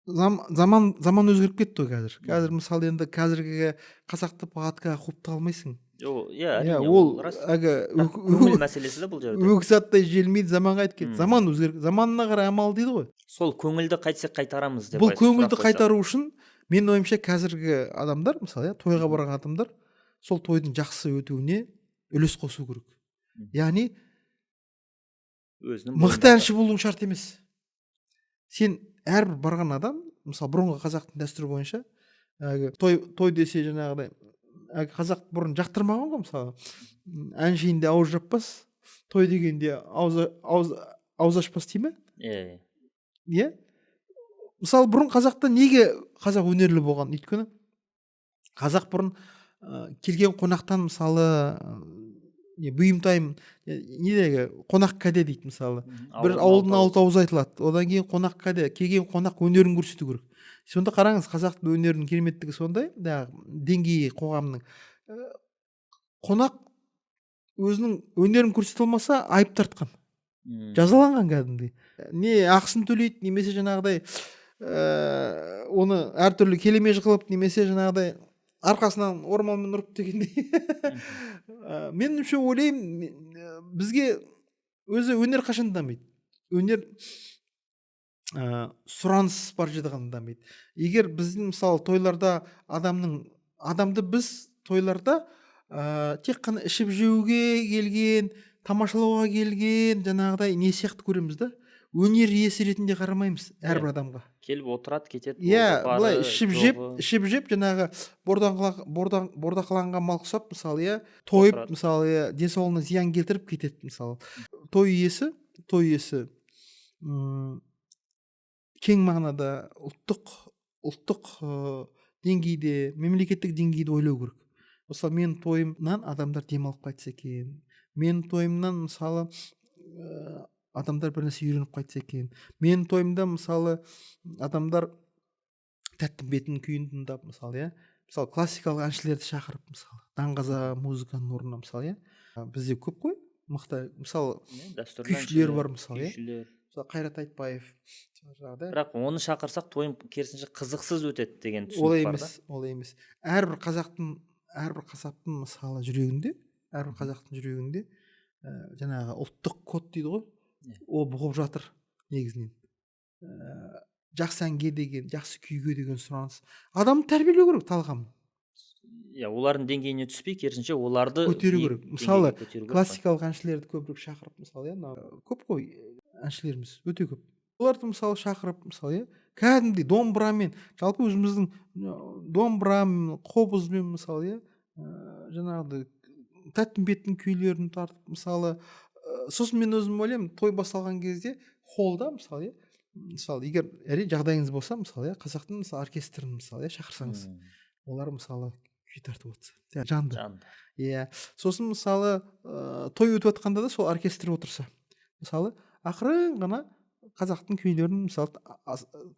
заман өзгеріп кетті ғой қазір. Қазір мысалы енді қазіргі қазақты палаткаға қуып алмайсың. Иә, ол көңіл мәселесі де бұл жерде. Өкіс аттай желмейді, заманға айтып кетті. Заман өзгеріп, заманына қарай амал дейді ғой. Сол көңілді қайтсек қайтарамыз деп. Бұл көңілді қайтару үшін мен ойымша қазіргі адамдар, мысалы, тойға барған адамдар сол тойдың жақсы өтуіне үлес қосу керек. Яғни мықты әнші болуың шарт емес. Сен әрбір барған адам, мысалы бұрынғы қазақтың дәстүрі бойынша, той десе жаңағыдай, қазақ бұрын жақтырмаған ғой, мысалы әншейінде ауыз жаппас, той дегенде ауыз ашпас дей ме? Иә. Мысалы бұрын қазақта неге қазақ өнерлі болған? Өйткені қазақ бұрын келген қонақтан, мысалы бұйымтайым недегі қонақ кәде дейді, мысалы бір ауылдың 6 ауыз айтылады, одан кейін қонақ кәде, келген қонақ өнерін көрсету керек. Сонда қараңыз, қазақтың өнерінің кереметтігі сондай, деңгейі қоғамның. Қонақ өзінің өнерін көрсете алмаса айып тартқан, жазаланған кәдімгідей. Не ақысын төлейді, немесе жаңағыдай оны әртүрлі келемеж қылып, немесе жаңағыдай арқасынан орманмен ұрып дегендей. Меніңше ойлаймын, бізге өзі өнер қашан дамиды? Өнер сұраныс бар жерде ғана дамиды. Егер біздің мысалы тойларда адамды біз тойларда тек қана ішіп жеуге келген, тамашалауға келген, жаңағыдай не сияқты көреміз да, өнер иесі ретінде қарамаймыз әрбір адамға. Келіп отырады, кетеді. Иә, былай ішіп жеп жаңағы бордақыланған мал құсап, мысалы, тойып, мысалы, денсаулығына зиян келтіріп кетеді, мысалы. Той иесі кең мағынада ұлттық деңгейде, мемлекеттік деңгейде ойлау керек. Мысалы, менің тойымнан адамдар демалып қайтса екен, менің тойымнан мысалы адамдар бір нәрсе үйреніп қайтса екен, менің тойымда мысалы адамдар тәттім бетін күйін тыңдап, мысалы, мысалы классикалық әншілерді шақырып, мысалы даңғаза музыканың орнына, мысалы, бізде көп қой мықты, мысалы күйшілер бар, мысалы, Қайрат Айтбаев. Бірақ оны шақырсақ тойым керісінше қызықсыз өтеді деген түсінік бар да. Олай емес. Әрбір қазақтың мысалы жүрегінде, жаңағы ұлттық код дейді ғой, ол бұғып жатыр негізінен. Жақсы әнге деген, жақсы күйге деген сұраныс. Адамды тәрбиелеу керек, талғам. Олардың деңгейіне түспей, керісінше оларды көтеру керек. Мысалы, классикалық әншілерді көбірек шақырып, мысалы, көп қой әншілеріміз, өте көп. Оларды мысалы шақырып, мысалы, кәдімгідей домбырамен, жалпы өзіміздің домбырамен, қобызбен, мысалы, жаңағыдай тәттім беттің күйлерін тартып, мысалы, сосын мен өзім ойлаймын, той басталған кезде холлда мысалы, мысалы егер әрине жағдайыңыз болса, мысалы қазақтың мысалы оркестрін мысалы шақырсаңыз, олар мысалы күй тартып отырса жанды. Сосын мысалы той өтіп жатқанда да сол оркестр отырса, мысалы ақырын ғана қазақтың күйлерін мысалы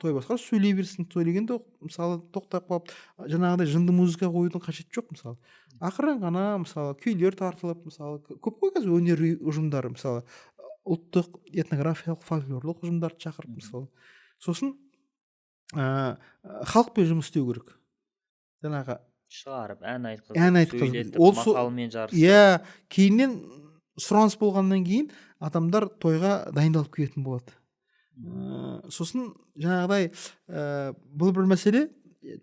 той басқарып сөйлей берсін, сөйлегенде мысалы тоқтап қалып жаңағыдай жынды музыка қоюдың қажеті жоқ. Мысалы ақырын ғана мысалы күйлер тартылып, мысалы көп қой қазір өнер ұжымдары, мысалы ұлттық этнографиялық фольклорлық ұжымдарды шақырып, мысалы сосын халықпен жұмыс істеу керек, жаңағы шығарып ән айтқызып сөйлетіп мақалмен жарысып. Кейіннен сұраныс болғаннан кейін адамдар тойға дайындалып келетін болады. Сосын жаңағыдай бұл бір мәселе,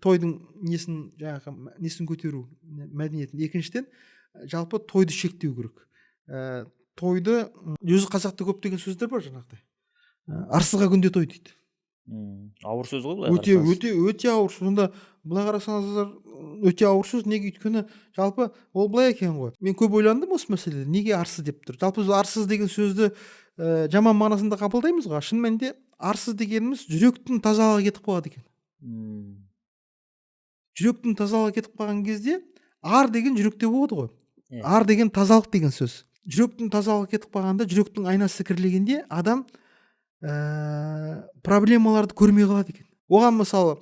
тойдың несін көтеру мәдениетін. Екіншіден, жалпы тойды шектеу керек. Тойды өзі қазақта көптеген сөздер бар, жаңағыдай арсызға күнде той дейді. Ауыр сөз ғой былай. Өте ауыр сөз. Сонда былай қарасаңыздар өте ауыр сөз. Неге? Өйткені жалпы ол былай екен ғой. Мен көп ойландым осы мәселеде. Неге арсыз деп тұр? Жалпы арсыз деген сөзді жаман мағынасында қабылдаймыз ғой. Шын мәнінде арсыз дегеніміз жүректің тазалығы кетіп қалады екен. Жүректің тазалығы кетіп қалған кезде ар деген жүректе болады ғой. Ар деген тазалық деген сөз. Жүректің тазалығы кетіп қалғанда, жүректің айнасы кірлегенде адам проблемаларды көрмей қалады екен. Оған мысалы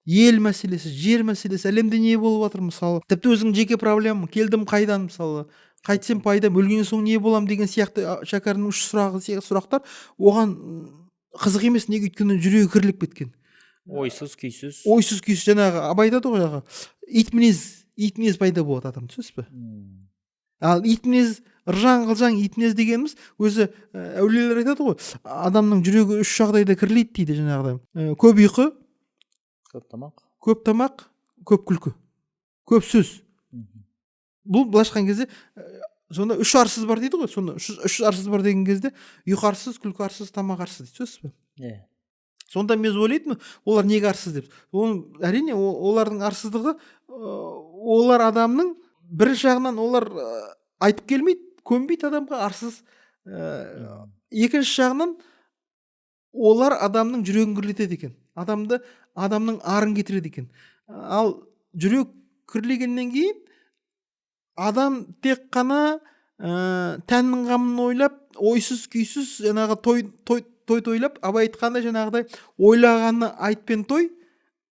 ел мәселесі, жер мәселесі, әлемде не болып жатыр, мысалы тіпті өзің жеке проблемам, келдім қайдан, мысалы қайтсем пайдам, өлгеннен соң не болам деген сияқты шәкәрімнің үш сұрақтар оған қызық емес. Неге? Өйткені жүрегі кіріліп кеткен. Ойсыз күйсіз. Жаңағы абай айтады ғой, ит мінез пайда болады адам, түсінесіз бе? Ал ит мінез, ыржаң қылжаң ит мінез дегеніміз өзі әулиелер айтады ғой, адамның жүрегі үш жағдайда кірлейді дейді, жаңағыдай көп ұйқы, көп тамақ, көп күлкі, көп сөз. Бұл былайша айтқан кезде сонда үш арсыз бар дейді ғой. Сонда үш арсыз бар деген кезде ұйқы арсыз, күлкі арсыз, тамақ арсыз дейді, түсінесіз бе? Сонда мен ойлайтынмын, олар неге арсыз деп. Әрине олардың арсыздығы, олар адамның бірінші жағынан олар айтып келмейді, көнбейді адамға арсыз. Екінші жағынан олар адамның жүрегін кірлетеді екен. Адамның арын кетіреді екен. Ал жүрек кірлегеннен кейін адам тек қана тәннің қамын ойлап, ойсыз күйсіз жаңағы той тойлап, абай айтқанда жаңағыдай ойлағаны айтпен той,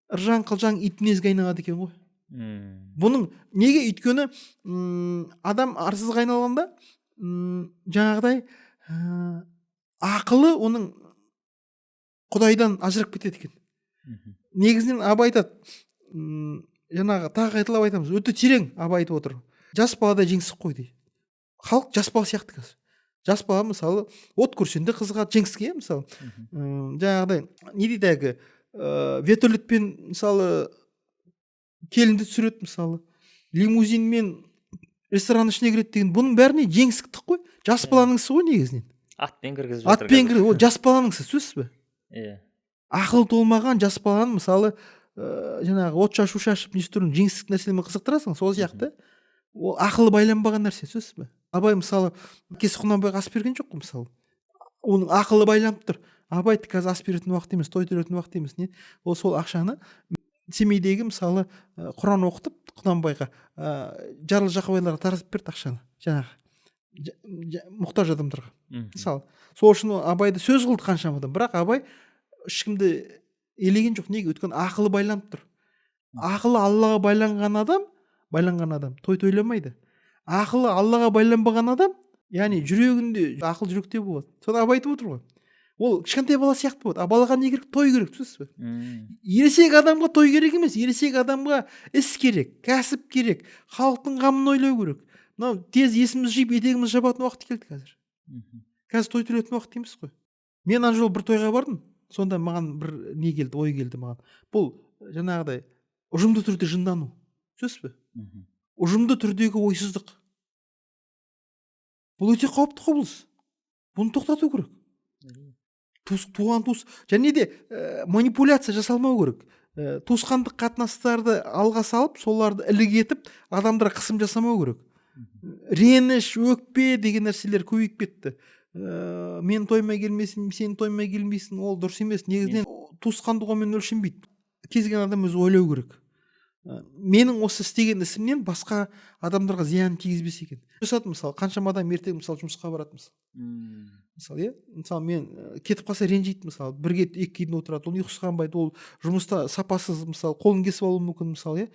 ыржаң қылжаң ит мінезге айналады екен ғой. Бұның неге? Өйткені адам арсызға айналғанда жаңағыдай ақылы оның Құдайдан ажырап кетеді екен. Негізінен абай айтады, жаңағы тағы қайталап айтамыз, өте терең абай айтып отыр. Жас баладай жеңсік қой дейді. Халық жас бала сияқты қазір. Жас бала мысалы от көрсенде қызығады, жеңсікке, мысалы жаңағыдай не дейді, әлгі вертолетпен мысалы келінді түсіреді, мысалы лимузинмен ресторан ішіне кіреді деген, бұның бәріне жеңсіктік қой. Жас баланың ісі ғой негізінен. Атпен кіргізіп жатыр. Ол жас баланың ісі, сөзсіз бе? Ақыл толмаған жас баланы мысалы жаңағы от шашып неше түрлі жеңсік нәрселермен қызықтырасың, сол сияқты. Ол ақылы байланбаған нәрсе, сөзсіз бе? Абай мысалы әкесі Құнанбайға ас берген жоқ қой, мысалы. Оның ақылы байланып тұр. Абай қазір ас беретін уақыт емес, той төлетін уақыт емес, не? Ол сол ақшаны Семейдегі мысалы Құран оқытып Құнанбайға жарлы жақыбайларға таратып берді ақшаны, жаңағы мұқтаж адамдарға. Мысалы сол үшін Абайды сөз қылды қаншама адам, бірақ Абай ешкімді елеген жоқ. Неге? Өйткені ақылы байланып тұр. Ақылы Аллаға байланған адам той тойламайды. Ақылы Аллаға байланбаған адам, яғни жүрегінде, ақыл жүректе болады. Соны Абай айтып отыр ғой. Ол кішкентай бала сияқты болады. Балаға не керек? Той керек, түсінесіз бе? Ересек адамға той керек емес, ересек адамға іс керек, кәсіп керек, халықтың қамын ойлау керек. Мынау тез есіміз жиып, етегіміз жабатын уақыт келді қазір. Қазір той төлетін уақыт емес қой. Мен ана жолы бір тойға бардым, сонда маған бір не келді, ой келді маған. Бұл жаңағыдай ұжымды түрде жындану, түсінесіз бе? Ұжымды түрдегі ойсыздық. Бұл өте қауіпті құбылыс. Бұны тоқтату керек. Туған туыс, және де манипуляция жасалмау керек. Туысқандық қатынастарды алға салып, соларды ілік етіп, адамдарға қысым жасамау керек. реніш, өкпе деген нәрселер көбейіп кетті. Мен тоймай келмесін, сен тоймай келмейсің, ол дұрыс емес. Негізінен туысқандығымен өлшенбейді. Кез келген адам өзі ойлау керек. Менің осы істеген ісімнен басқа адамдарға зиян тигізбесе екен. Жасады, мысалы, қаншама адам ертең мысалы жұмысқа барады мысалы, иә, мысалы мен кетіп қалса ренжиді, мысалы, бірге екі киімде отырады, ол ұйқысы қанбайды, ол жұмыста сапасыз, мысалы, қолын кесіп алуы мүмкін, мысалы, иә,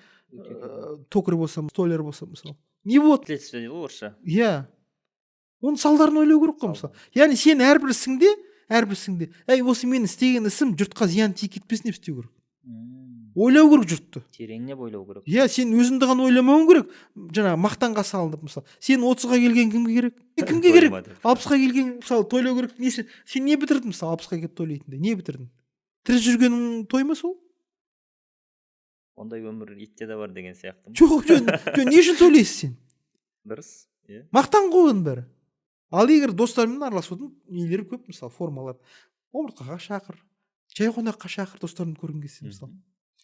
токарь болса, столяр болса, мысалы, не болады? Следствие дейді ғой орысша. Иә, оның салдарын ойлау керек қой, мысалы. Яғни сен әрбір ісіңде, осы мен істеген ісім жұртқа зиян тиіп кетпесін деп істеу керек. Ойлау керек жұртты. Тереңнеп ойлау керек. Иә, сен өзіңді ғана ойламауың керек. Жаңағы мақтанға салынып, мысалы, сен 30-ға келген кімге керек? Кімге керек? 60-ға келген, мысалы, тойлау керек. Сен не бітірдің, мысалы, 60-ға келіп тойлайтындай? Не бітірдің? Тірі жүргенің той ма сол? Ондай өмір итте де бар деген сияқты. Жоқ, не үшін тойлайсың сен? Дұрыс, иә. Мақтан ғой оның бәрі. Ал егер достармен араласудың нелері көп, мысалы, формалар. Омыртқаға шақыр, жай қонаққа шақыр, достарын көргің келсе, мысалы.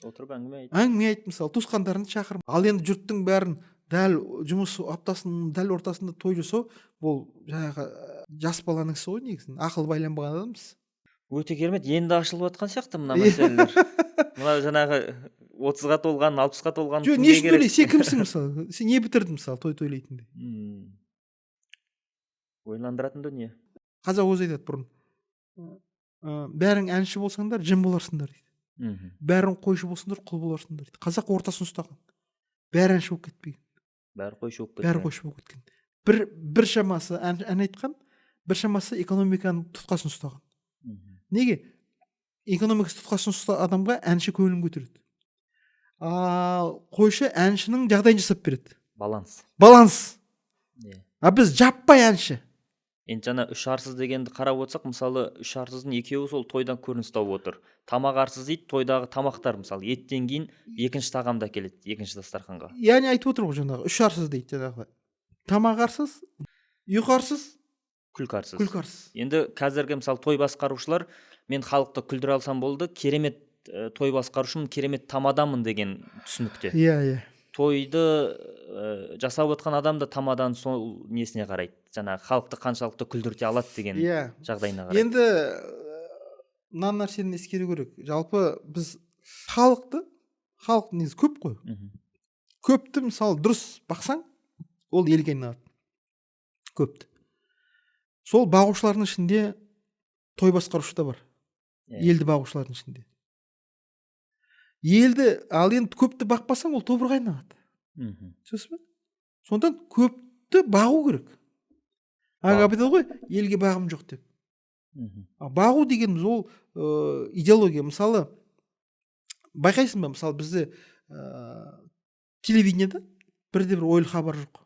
Отырып әңгіме айт, мысалы, туысқандарыңды шақыр. Ал енді жұрттың бәрін дәл жұмыс аптасының дәл ортасында той жасау, бұл жаңағы жас баланың ісі ғой негізінен. Ақыл байланбаған адамбыз. Өте керемет, енді ашылып жатқан сияқты мына мәселелер. Мына жаңағы 30-ға толған, 60-ға толған кімге керек? Не үшін тойлайсың? Сен кімсің, мысалы? Сен не бітірдің, мысалы, той тойлайтындай? Ойландыратын дүние. Қазақ өзі айтады бұрын. Бәрің әнші болсаңдар, жын боларсыңдар дейді. Бәрің қойшы болсыңдар, құл боларсыңдар дейді. Қазақ ортасын ұстаған. Бәрі әнші болып кетпеген. Бәрі қойшы болып кеткен. Бір шамасы ән айтқан, бір шамасы экономиканың тұтқасын ұстаған. Неге? Экономикасы тұтқасын ұстаған адамға әнші көңілін көтереді. Қойшы әншінің жағдайын жасап береді. Баланс. А біз жаппай әнші. Енді жаңа үш арсыз дегенді қарап отырсақ, мысалы, үш арсыздың екеуі сол тойдан көрініс тауып отыр. Тамақ арсыз дейді, тойдағы тамақтар, мысалы, еттен кейін екінші тағамда келеді, екінші дастарханға. Яғни айтып отыр ғой жаңағы, үш арсыз дейді жаңағы. Тамақ арсыз, ұйқы арсыз, күлкі арсыз. Енді қазіргі мысалы той басқарушылар, мен халықты күлдіре алсам болды, керемет той басқарушымын, керемет тамадамын деген түсінікте. Иә. Тойды жасап отқан адам да тамадан сол несіне қарайды. Жаңағы халықты қаншалықты күлдірте алады деген жағдайына қарайды. Енді мына нәрсені ескеру керек. Жалпы біз халық негізі көп қой. Көпті мысалы дұрыс бақсаң, ол елге айналады. Көпті. Сол бағушылардың ішінде той басқарушы да бар. Елді бағушылардың ішінде. Ал енді көпті бақпасаң, ол тобырға айналады. Сөз бе? Сондан көпті бағу керек. Айтады ғой, елге бағым жоқ деп. Бағу дегеніміз ол идеология. Мысалы, байқайсың ба, мысалы, бізде телевидениеда бірде-бір ойлы хабар жоқ.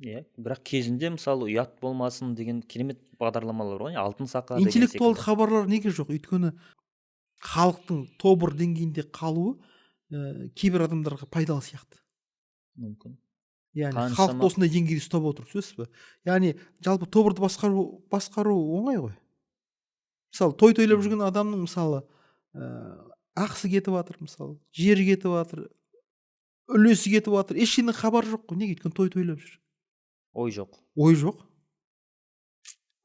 Иә, бірақ кезінде мысалы ұят болмасын деген керемет бағдарламалар ғой, алтын сақа. Интеллектуалды хабарлар неге жоқ? Өйткені халықтың тобыр деңгейінде қалуы кейбір адамдарға пайдалы сияқты. Мүмкін. Яғни халықты осындай деңгейде ұстап отыр, сөзсіз бе? Яғни жалпы тобырды басқару оңай ғой. Мысалы, той тойлап жүрген адамның мысалы ақысы кетіп жатыр, мысалы, жері кетіп жатыр, үлесі кетіп жатыр, ештеңе хабар жоқ қой. Неге? Өйткені той тойлап жүр. Ой жоқ.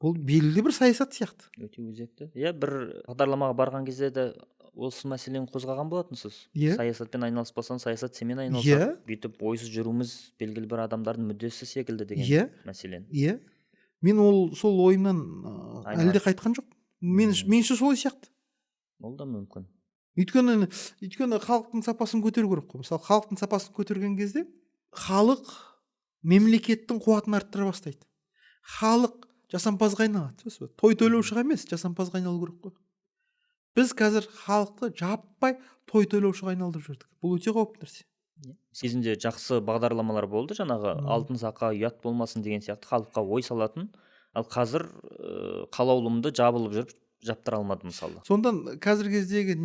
Бұл белгілі бір саясат сияқты. Өте өзекті. Иә, бір бағдарламаға барған кезде де осы мәселені қозғаған болатынсыз. Саясатпен айналыспасаң, саясат сенімен айналысады. Бүйтіп ойсыз жүруіміз белгілі бір адамдардың мүддесі секілді деген мәселен. Иә. Мен сол ойымнан әлі де қайтқан жоқ. Меніңше солай сияқты. Ол да мүмкін. Өйткені халықтың сапасын көтеру керек қой. Мысалы, халықтың сапасын көтерген кезде халық мемлекеттің қуатын арттыра бастайды. Халық жасампазға айналады. Той тойлаушыға емес, жасампазға айналу керек қой. Біз қазір халықты жаппай той тойлаушыға айналдырып жүрдік. Бұл өте қауіпті нәрсе. Кезінде жақсы бағдарламалар болды, жаңағы алтын сақа, ұят болмасын деген сияқты халыққа ой салатын. Ал қазір қалаулымды жабылып жүріп жаптыра алмады мысалы. Сондан қазіргі кездегі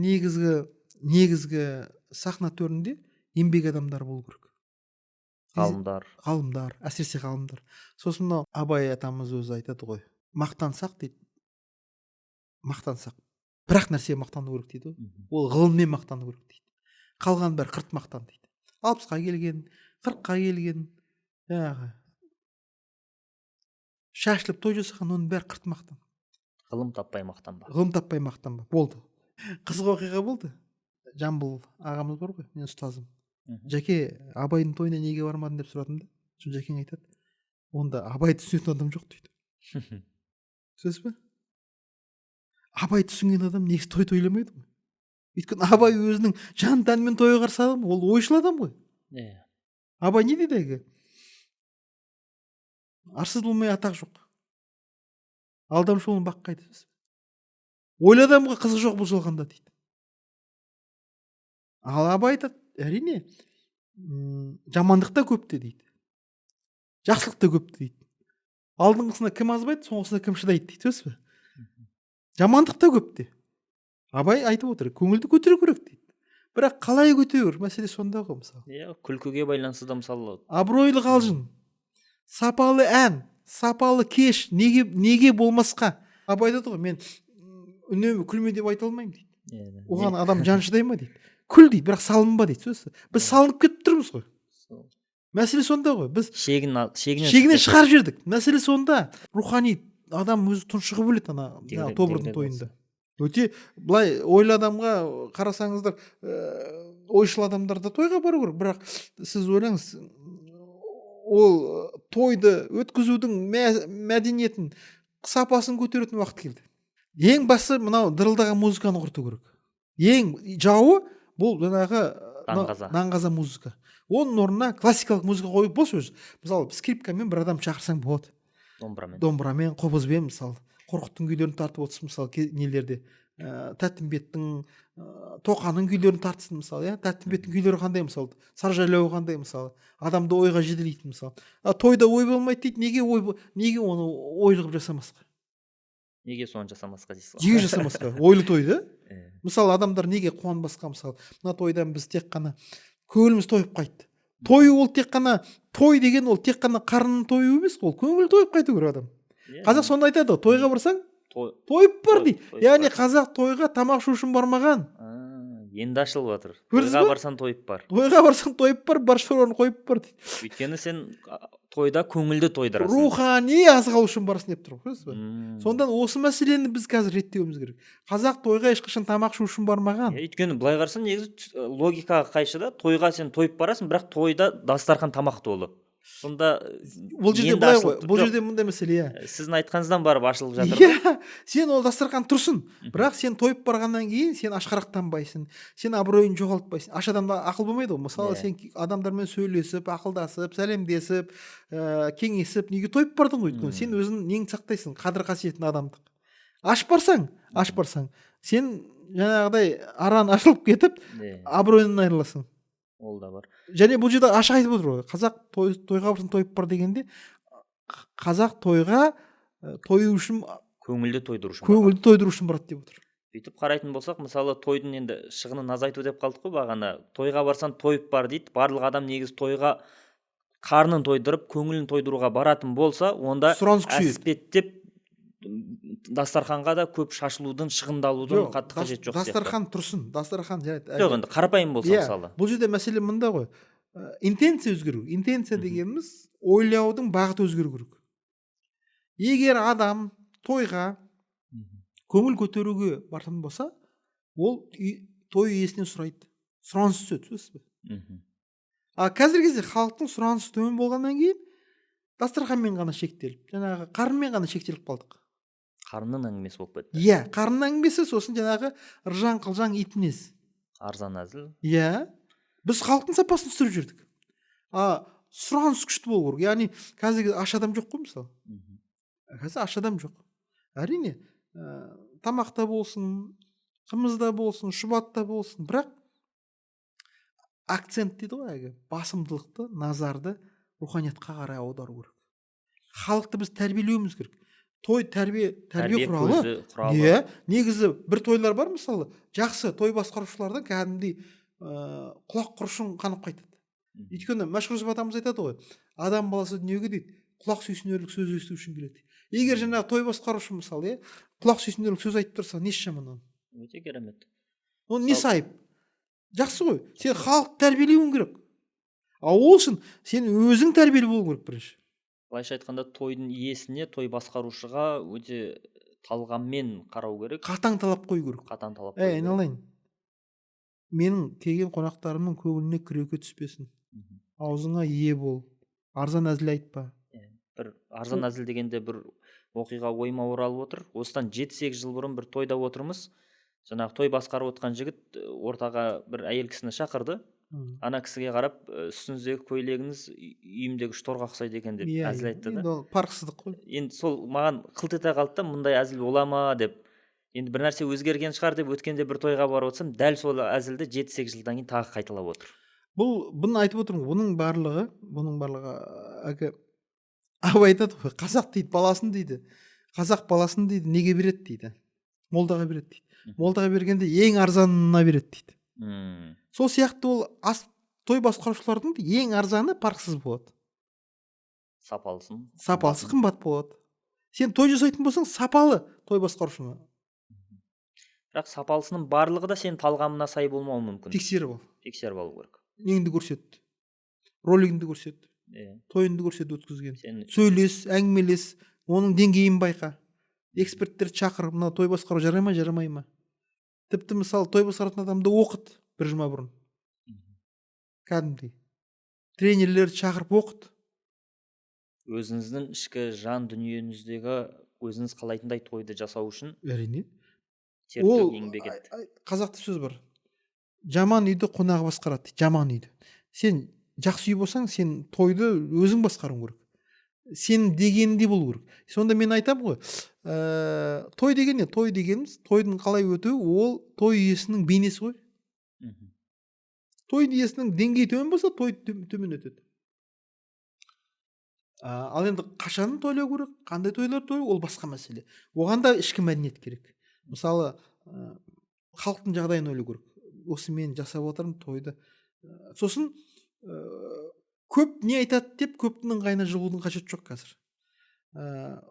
негізгі сахна төрінде еңбек адамдары болу керек. Ғалымдар, әсіресе ғалымдар. Сосын мынау Абай атамыз өзі айтады ғой, мақтансақ дейді. Мақтансақ. Бірақ нәрсе мақтану керек дейді. Ол ғылыммен мақтану керек дейді. Қалған бәрі қырт мақтан дейді. 60-қа келген, 40-қа келген, шашылып той жасаған, оның бәрі қырт мақтан. ғылым таппай мақтанба. Ғылым таппай мақтанба. Болды. Қызық оқиға болды. Жамбыл ағамыз бар ғой, мен ұстазым. Жәке, Абайдың тойына неге бармадың деп сұрадым да. Сол Жәкең айтады, онда Абайды түсінетін адам жоқ дейді. Түсінесіз бе? Абайды түсінген адам негізі той тойламайды ғой. Өйткені Абай өзінің жан тәнімен тойға қарсы адам, ол ойшыл адам ғой. Абай не дейді әлгі? Арсыз болмай атақ жоқ. Алдамшы болын бақ қайда. Ойлы адамға қызық жоқ бұл жалғанда дейді. Ал Абай айтады, әрине, жамандық та көпте дейді. Жақсылық та көпте дейді. Алдыңғысына кім азбайды, соңғысына кім шыдайды дейді. Сөз бе? Жамандық та көпте. Абай айтып отыр, көңілді көтеру керек дейді. Бірақ қалай көтеру? Мәселе сонда ғой, мысалы. Күлкіге байланысты да мысалы. Абыройлы қалжың, сапалы ән, сапалы кеш, неге болмасқа? Абай айтады ғой, мен үнемі күлме деп айта алмаймын дейді. Оған адам жан шыдай ма дейді. Күл дейді, бірақ салынба дейді. Сөз. Біз салынып кетіп тұрмыз ғой. Мәселе сонда ғой. Біз шегінен шығарып жібердік. Мәселе сонда. Рухани адам өзі тұншығып өледі ана тобырдың тойында. Өте былай ойлы адамға қарасаңыздар, ойшыл адамдар да тойға бару керек. Бірақ сіз ойлаңыз, ол тойды өткізудің мәдениетін, сапасын көтеретін уақыт келді. Ең басы мынау дырылдаған музыканы құрту керек. Ең жауы бұл жаңағы даңғаза музыка. Оның орнына классикалық музыка қойып болса өзі. Мысалы, скрипкамен бір адам шақырсаң болады. Домбырамен, қобызбен, мысалы, Қорқыттың күйлерін тартып отырсын, мысалы, нелерде, Тәттімбеттің, Тоқаның күйлерін тартсын, мысалы, Тәттімбеттің күйлері қандай, мысалы, Саржайлауы қандай, мысалы, адамды ойға жетелейтін, мысалы. Тойда ой болмайды дейді, неге оны ойлы қылып жасамасқа? Неге соны жасамасқа дейсіз? Неге жасамасқа? Ойлы тойды. Мысалы, адамдар неге қуанбасқа, мысалы, мына тойдан біз тек қана көңіліміз тойып қайтты. Той ол тек қана, той деген ол тек қана қарынның тойы емес, ол көңіл тойып қайту керек адам. Қазақ сонда айтады, тойға барсаң, тойып бар дейді. Яғни қазақ тойға тамақ ішу үшін бармаған. Енді ашылып жатыр. Тойға барсаң тойып бар. Тойға барсаң тойып бар, бар шаруаны қойып бар дейді. Өйткені сен тойда көңілді тойдырасың. Рухани азық алу үшін барсын деп тұр ғой. Сондан осы мәселені біз қазір реттеуіміз керек. Қазақ тойға ешқашан тамақ ішу үшін бармаған. Өйткені былай қарасаң, негізі логикаға қайшы да, тойға сен тойып барасың, бірақ тойда дастархан тамақ толы. Сонда бұл жерде былай ғой, бұл жерде мындай мәселе. Сіздің айтқаныңыздан барып ашылып жатыр. Сен ол дастархан тұрсын, бірақ сен тойып барғаннан кейін сен ашқарақтанбайсың, сен абыройын жоғалтпайсың. Аш адамда ақыл болмайды ғой. Мысалы, сен адамдармен сөйлесіп, ақылдасып, сәлемдесіп, кеңесіп, неге тойып бардың ғой? Өйткені сен өзің неңді сақтайсың, қадір қасиетін адамдық. Аш барсаң, сен жаңағыдай аран ашылып кетіп, абыройынан айырыласың. Ол да бар. Және бұл жерде ашық айтып отыр ғой. Қазақ тойға барсын тойып бар дегенде, қазақ тойға тою үшін, көңілді тойдыру үшін барады деп отыр. Бүйтіп қарайтын болсақ, мысалы, тойдың енді шығынын азайту деп қалдық қой бағана. Тойға барсан тойып бар дейді. Барлық адам негіз тойға қарнын тойдырып, көңілін тойдыруға баратын болса, онда әспеттеп дастарханға да көп шашылудың, шығындалудың қатты қажет жоқ сияқты. Дастархан тұрсын, дастархан жоқ, енді қарапайым болса мысалы. Бұл жерде мәселе мында ғой. Интенция өзгеру. Интенция дегеніміз ойлаудың бағыты өзгеру керек. Егер адам тойға көңіл көтеруге баратын болса, ол той иесінен сұрайды. Сұраныс түседі. Қазіргі кезде халықтың сұранысы төмен болғаннан кейін дастарханмен ғана шектеліп, жаңағы қарынмен ғана шектеліп қалдық. Қарынның әңгімесі болып кетті. Қарынның әңгімесі, сосын жаңағы ыржаң қылжаң ит мінез. Арзан әзіл. Біз халықтың сапасын түсіріп жүрдік. Сұраныс күшті болу керек. Яғни қазір аш адам жоқ қой, мысалы. Қазір аш адам жоқ. Әрине, тамақта болсын, қымызда болсын, шұбатта болсын, бірақ акцент дейді ғой, басымдылықты, назарды руханиятқа қарай аудару керек. Халықты біз тәрбиелеуіміз керек. Той тәрбие құралы. Негізі бір тойлар бар, мысалы, жақсы той басқарушылардан кәдімгідей құлақ құрышын қанып қайтады. Өйткені Мәшһүр атамыз айтады ғой, адам баласы дүниеге дейді, құлақ сүйсінерлік сөз есту үшін келеді. Егер жаңағы той басқарушы, мысалы, құлақ сүйсінерлік сөз айтып тұрса, несі жаман оны? Өте керемет. Оның несі айып? Жақсы ғой, сен халық тәрбиелеуің керек. Ол үшін сен өзің тәрбиелі болу керек бірінші. былайша айтқанда тойдың иесіне, той басқарушыға өте талғаммен қарау керек, қатаң талап қою керек. қатаң талап қою керек. айналайын, менің келген қонақтарымның көңіліне күреке түспесін, аузыңа ие бол, арзан әзіл айтпа. Бір арзан әзіл дегенде бір оқиға ойыма оралып отыр. Осыдан 7-8 жыл бұрын бір тойда отырмыз. Жаңағы той басқарып отқан жігіт ортаға бір әйел кісіні шақырды. Ана кісіге қарап, үстіңіздегі көйлегіңіз үйімдегі шторға ұқсайды екен деп әзіл айтты да. Енді ол парықсыздық қой. Енді сол маған қылт ете қалды да, мұндай әзіл бола ма деп. Енді бір нәрсе өзгерген шығар деп өткенде бір тойға барып отырсам, дәл сол әзілді 7-8 жылдан кейін тағы қайталап отыр. Бұны айтып отырмын, бұның барлығы әлгі абай айтады ғой, қазақ дейді баласын дейді, қазақ баласын дейді неге береді дейді, молдаға береді дейді, молдаға бергенде ең арзанына береді дейді. Сол сияқты ол той басқарушылардың ең арзаны парықсыз болады, сапалысы қымбат болады. Сен той жасайтын болсаң, сапалы той басқарушыны, бірақ сапалысының барлығы да сен талғамына сай болмауы мүмкін. Тексеріп алу керек. Неңді көрсет, ролигіңді көрсет, тойынды көрсет өткізген, сөйлес, әңгімелес, оның деңгейін байқа, эксперттер шақыр, мына той басқару жарай ма, жарамай ма. Тіпті мысалы той басқаратын адамды оқыт бір жұма бұрын, кәдімгідей тренерлерді шақырып оқыт. Өзіңіздің ішкі жан дүниеңіздегі өзіңіз қалайтындай тойды жасау үшін әрине ол қазақта сөз бар, жаман үйді қонағы басқарады. Жаман үйді, сен жақсы үй болсаң, сен тойды өзің басқаруың керек, сен дегенде болу керек. Сонда мен айтам ғой, той деген не? Той дегеніміз, тойдың қалай өтуі, ол той иесінің бейнесі ғой. Той иесінің деңгейі төмен болса, той төмен өтеді. Ал енді қашан тойлау керек, қандай тойлар тойлау, ол басқа мәселе. Оған да ішкі мәдениет керек. Мысалы, халықтың жағдайын ойлау керек. Осы мен жасап отырмын тойды. Сосын көп не айтады деп көптің ыңғайына жығудың қажеті жоқ қазір.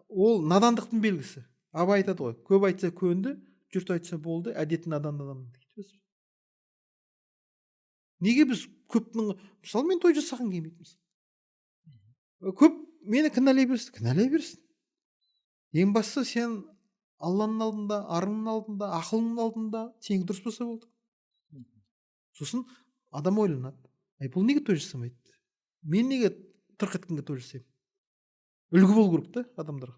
Ол надандықтың белгісі. Абай айтады ғой, көп айтса көнді, жұрт айтса болды, әдеті надан дейді. Неге біз көптің, мысалы мен той жасаған келмейді. Көп мені кінәлай берсін. Ең бастысы сен Алланың алдында, арыңның алдында, ақылыңның алдында сен дұрыс болса болды. Сосын адам ойланады, бұл неге той жасамайды? Мен неге тырқ еткенге той жасаймын? Үлгі болу керек та адамдарға.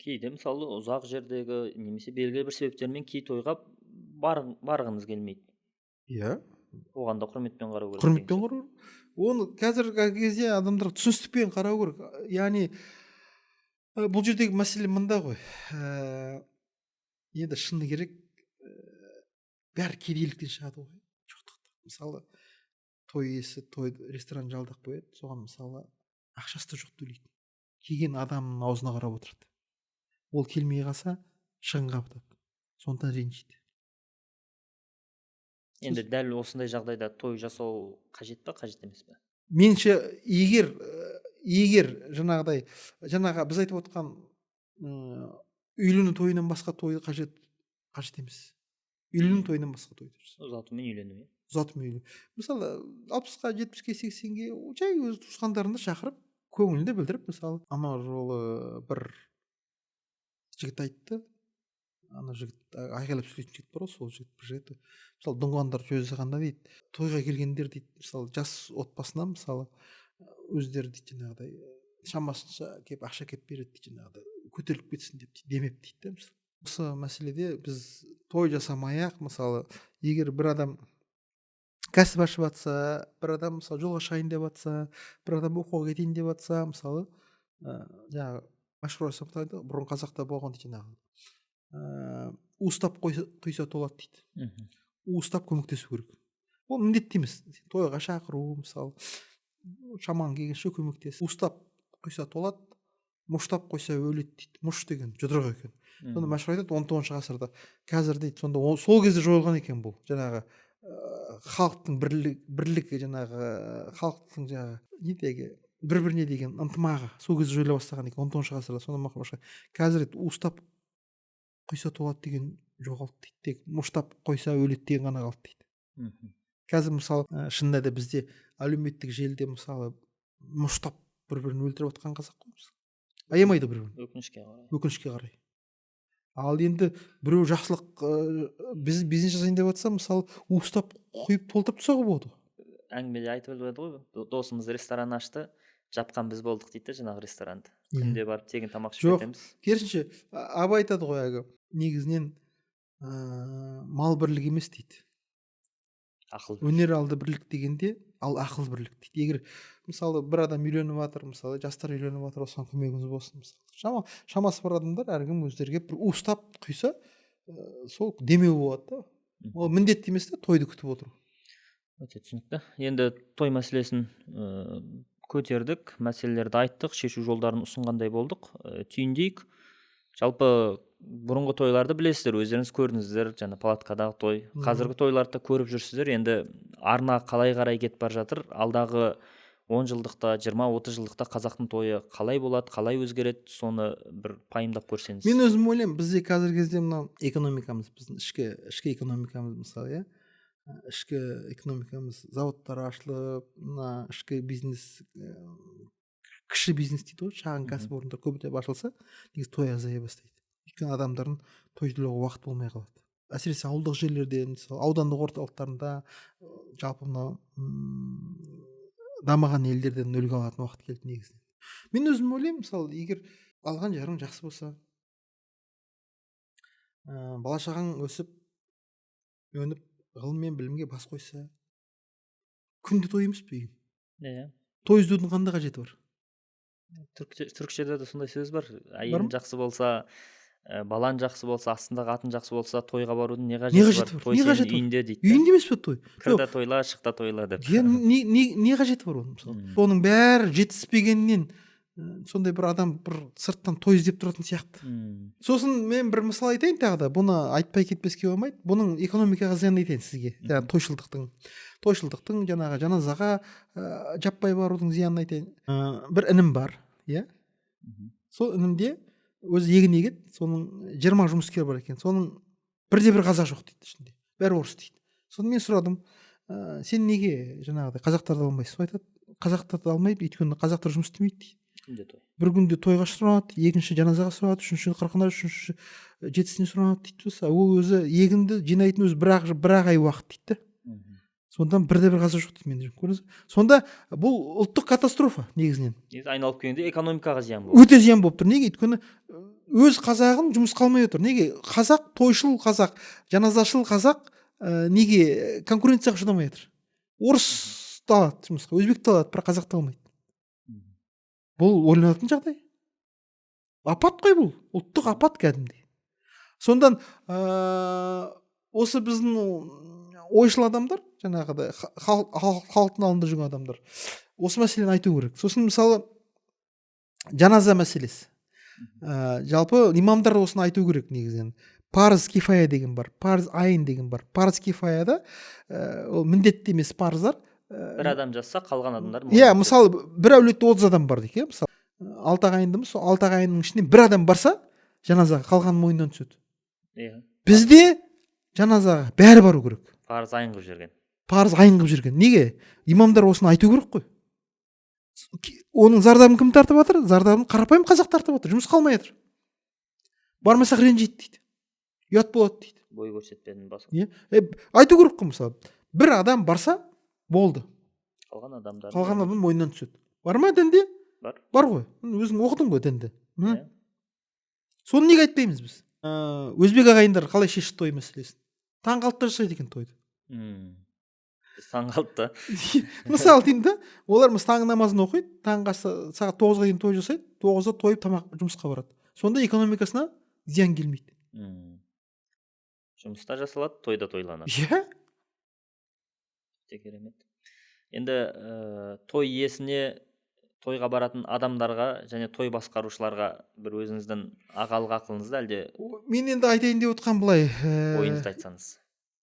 Кейде мысалы ұзақ жердегі немесе белгілі бір себептермен кей тойға барғыңыз келмейді. Иә. Оған да құрметпен қарау керек. Құрметпен қарау керек. Оны қазіргі кезде адамдар түсіністікпен қарау керек. Яғни бұл жердегі мәселе мында ғой. Енді шыны керек, бәрі кедейліктен шығады ғой. Мысалы, той иесі ресторан жалдап қояды, соған мысалы ақшасы да жоқ төлейді. Келген адамның аузына қарап отырады. Ол келмей қалса шығынға батады. Сондықтан ренжиді. Енді дәл осындай жағдайда той жасау қажет па, қажет емес пе? Меніңше, егер жаңағы біз айтып отқан үйлену тойынан басқа той қажет емес. Үйлену тойынан басқа той. Ұзатумен үйлену. Мысалы 60-қа, 70-ке, 80-ге жай өз туысқандарыңды шақырып, көңілінде білдіріп, мысалы ана жолы бір жігіт айтты, ана жігіт айғайлап сөйлейтін жігіт бар ғой, сол жігіт бір жігіт, мысалы дұңғандар сөзіғанда дейді, тойға келгендер дейді, мысалы жас отбасынан мысалы өздері дейді, жаңағыдай шамасынша келіп ақша кеп береді дейді, жаңағыдай көтеріліп кетсін деп демеп дейді. Осы мәселеде біз той жасамай-ақ, мысалы егер бір адам кәсіп ашып жатса, бір адам мысалы жолға шығайын деп жатса, бір адам оқуға кетейін деп жатса, мысалы жаңағы мәшһүр айтады, бұрын қазақта болған дейді, жаңағы уыстап құйса толады дейді. Уыстап көмектесу керек. Ол міндетті емес. Тойға шақыру, мысалы шамаң келгенше көмектес. Уыстап құйса толады, мұштап қойса өледі дейді. Мұш деген жұдырық екен. Сонда мәшһүр айтады, 19 ғасырда. Қазір дейді, сонда сол кезде жойылған екен бұл. Жаңағы халықтың бірлігі, жаңағы халықтың жаңағы бір-біріне деген ынтымағы сол кезде жойыла бастаған екен 19 ғасырда. Сонда қазір уыстап құйса толады деген жоғалды дейді. Тек мұштап қойса өледі деген ғана қалды дейді. Қазір мысалы шынында да бізде әлеуметтік желіде мысалы мұштап бір бірін өлтіріп жатқан қазақ қой мысалы. Аямайды бір бірін, өкінішке қарай. Ал енді біреу жақсылық бизнес жасайын деп жатса, мысалы уыстап құйып толтырып тастауға болады. Әңгімеде айтып еді ғой, досымыз ресторан ашты, жапқан біз болдық дейді, жаңағы ресторанды. Күнде барып тегін тамақ ішіп кетеміз. Керісінше абай айтады ғой, әлгі негізінен мал бірлік емес дейді. Ақыл. Өнер алды бірлік дегенде, ал ақыл бірлік дейді. Егер мысалы бір адам үйленіп жатыр, мысалы жастар үйленіп жатыр, осыған көмегіңіз болсын мысалы. Шамасы бар адамдар әркім өздерге бір уыстап құйса, сол демеу болады да. Ол міндетті емес та, тойды күтіп отыру. Өте түсінікті. Енді той мәселесін көтердік, мәселелерді айттық, шешу жолдарын ұсынғандай болдық. Түйіндейік. Жалпы бұрынғы тойларды білесіздер, өздеріңіз көрдіңіздер, жаңа палаткадағы той. Қазіргі тойларды да көріп жүрсіздер. Енді арна қалай қарай кетіп бара жатыр? Алдағы 10 жылдықта, 20-30 жылдықта қазақтың тойы қалай болады, қалай өзгереді, соны бір пайымдап көрсеңіз. Мен өзім ойлаймын, бізде қазіргі кезде мынау экономикамыз, біздің ішкі экономикамыз мысалы, ішкі экономикамыз, заводтар ашылып, мына ішкі бизнес, кіші бизнес дейді ғой, шағын кәсіпорындар көптеп ашылса, негізі той азая бастайды. Өйткені адамдардың той тойлауға уақыт болмай қалады. Әсіресе ауылдық жерлерде, мысалы аудандық орталықтарында, жалпы мынау дамыған елдерден үлгі алатын уақыт келді негізінен. Мен өзім ойлаймын, мысалы, егер алған жарың жақсы болса, бала шағаң өсіп, өніп, ғылым мен білімге бас қойса, күнде той емес пе үйің? Той іздеудің қандай қажеті бар? Түркшеде де сондай сөз бар. Әйелің жақсы болса, балаң жақсы болса, астындағы атын жақсы болса, тойға барудың не қажеті бар? Той сенің үйінде дейді. Үйінде емес пе той? Кірді тойла, шықта тойла деп. Не қажеті бар оның мысалы? Оның бәрі жетіспегеннен сондай бір адам бір сырттан той іздеп тұратын сияқты. Сосын мен бір мысал айтайын тағы да, бұны айтпай кетпеске болмайды. Бұның экономикаға зиянын айтайын сізге. Тойшылдықтың жаңағы жаназаға жаппай барудың зиянын айтайын. Бір інім бар, иә. Сол інімде өзі егін егеді, соның 20 жұмыскер бар екен. Соның бірде бір қазақ жоқ дейді ішінде. Бәрі орыс дейді. Соны мен сұрадым, сен неге жаңағыдай қазақтарды алмайсыз? Айтады, қазақтарды алмайды, өйткені қазақтар жұмыс істемейді дейді. Бір күнде тойға сұранады, екінші жаназаға сұранады, үшінші қырқына, үшінші жетісіне сұранады дейді. Ол өзі егінді жинайтын өзі бір ақ ай уақыт дейді. Сондан бірде бір қазақ жоқ дейді, мен көрдіңіз. Сонда бұл ұлттық катастрофа негізінен. Айналып келгенде экономикаға зиян болды. Өте зиян болып тұр. Неге? Өйткені өз қазағын жұмыс қалмай отыр. Неге? Қазақ, тойшыл қазақ, жаназашыл қазақ неге конкуренцияға шыдамай жатыр? Орыс та алады жұмысқа, өзбек та алады, бірақ қазақты алмайды. Бұл ойланатын жағдай. Апат қой бұл. Ұлттық апат кәдімгідей. Сондан осы біздің ойшыл адамдар, жаңағыдай халықтың алдында жүрген адамдар, осы мәселені айту керек. Сосын мысалы жаназа мәселесі. Жалпы имамдар осыны айту керек негізінен. Парыз кифая деген бар, парыз айын деген бар. Парыз кифаяда ол міндетті емес парыздар. Бір адам жазса, қалған адамдар. Иә, мысалы бір әулетте 30 адам бар дейік, мысалы 6 ағайындымыз, сол 6 ағайынның ішінен бір адам барса, жаназаға қалған мойнынан түседі. Бізде жаназаға бәрі бару керек. Парыз айын қылып жүрген. Парыз айын қылып жүрген. Неге? Имамдар осыны айту керек қой. Оның зардабын кім тартып жатыр? Зардабын қарапайым қазақ тартып жатыр. Жұмыс қалмай жатыр. Бармасақ ренжиді дейді. Ұят болады дейді. Бой көрсетпедің басқа. Айту керек қой, мысалы. Бір адам барса, болды. Қалған адам мойнынан түседі. Бар ма дінде? Бар ғой. Өзің оқыдың ғой дінде. Соны неге айтпаймыз біз? Өзбек ағайындар қалай шешті той мәселесін? Таңғалыпта жасайды екен тойды. Таңғалыпта. Мысалы деймін да, олар таң намазын оқиды, таңға сағат 9-ға дейін той жасайды, 9-да тойып тамақ жұмысқа барады. Сонда экономикасына зиян келмейді. Жұмыста жасалады, тойда тойланады. Иә. Керемет. Енді той иесіне, тойға баратын адамдарға және той басқарушыларға бір өзіңіздің ағалық ақылыңызды әлде? Мен енді айтайын деп отқан былай. Ойыңызды айтсаңыз.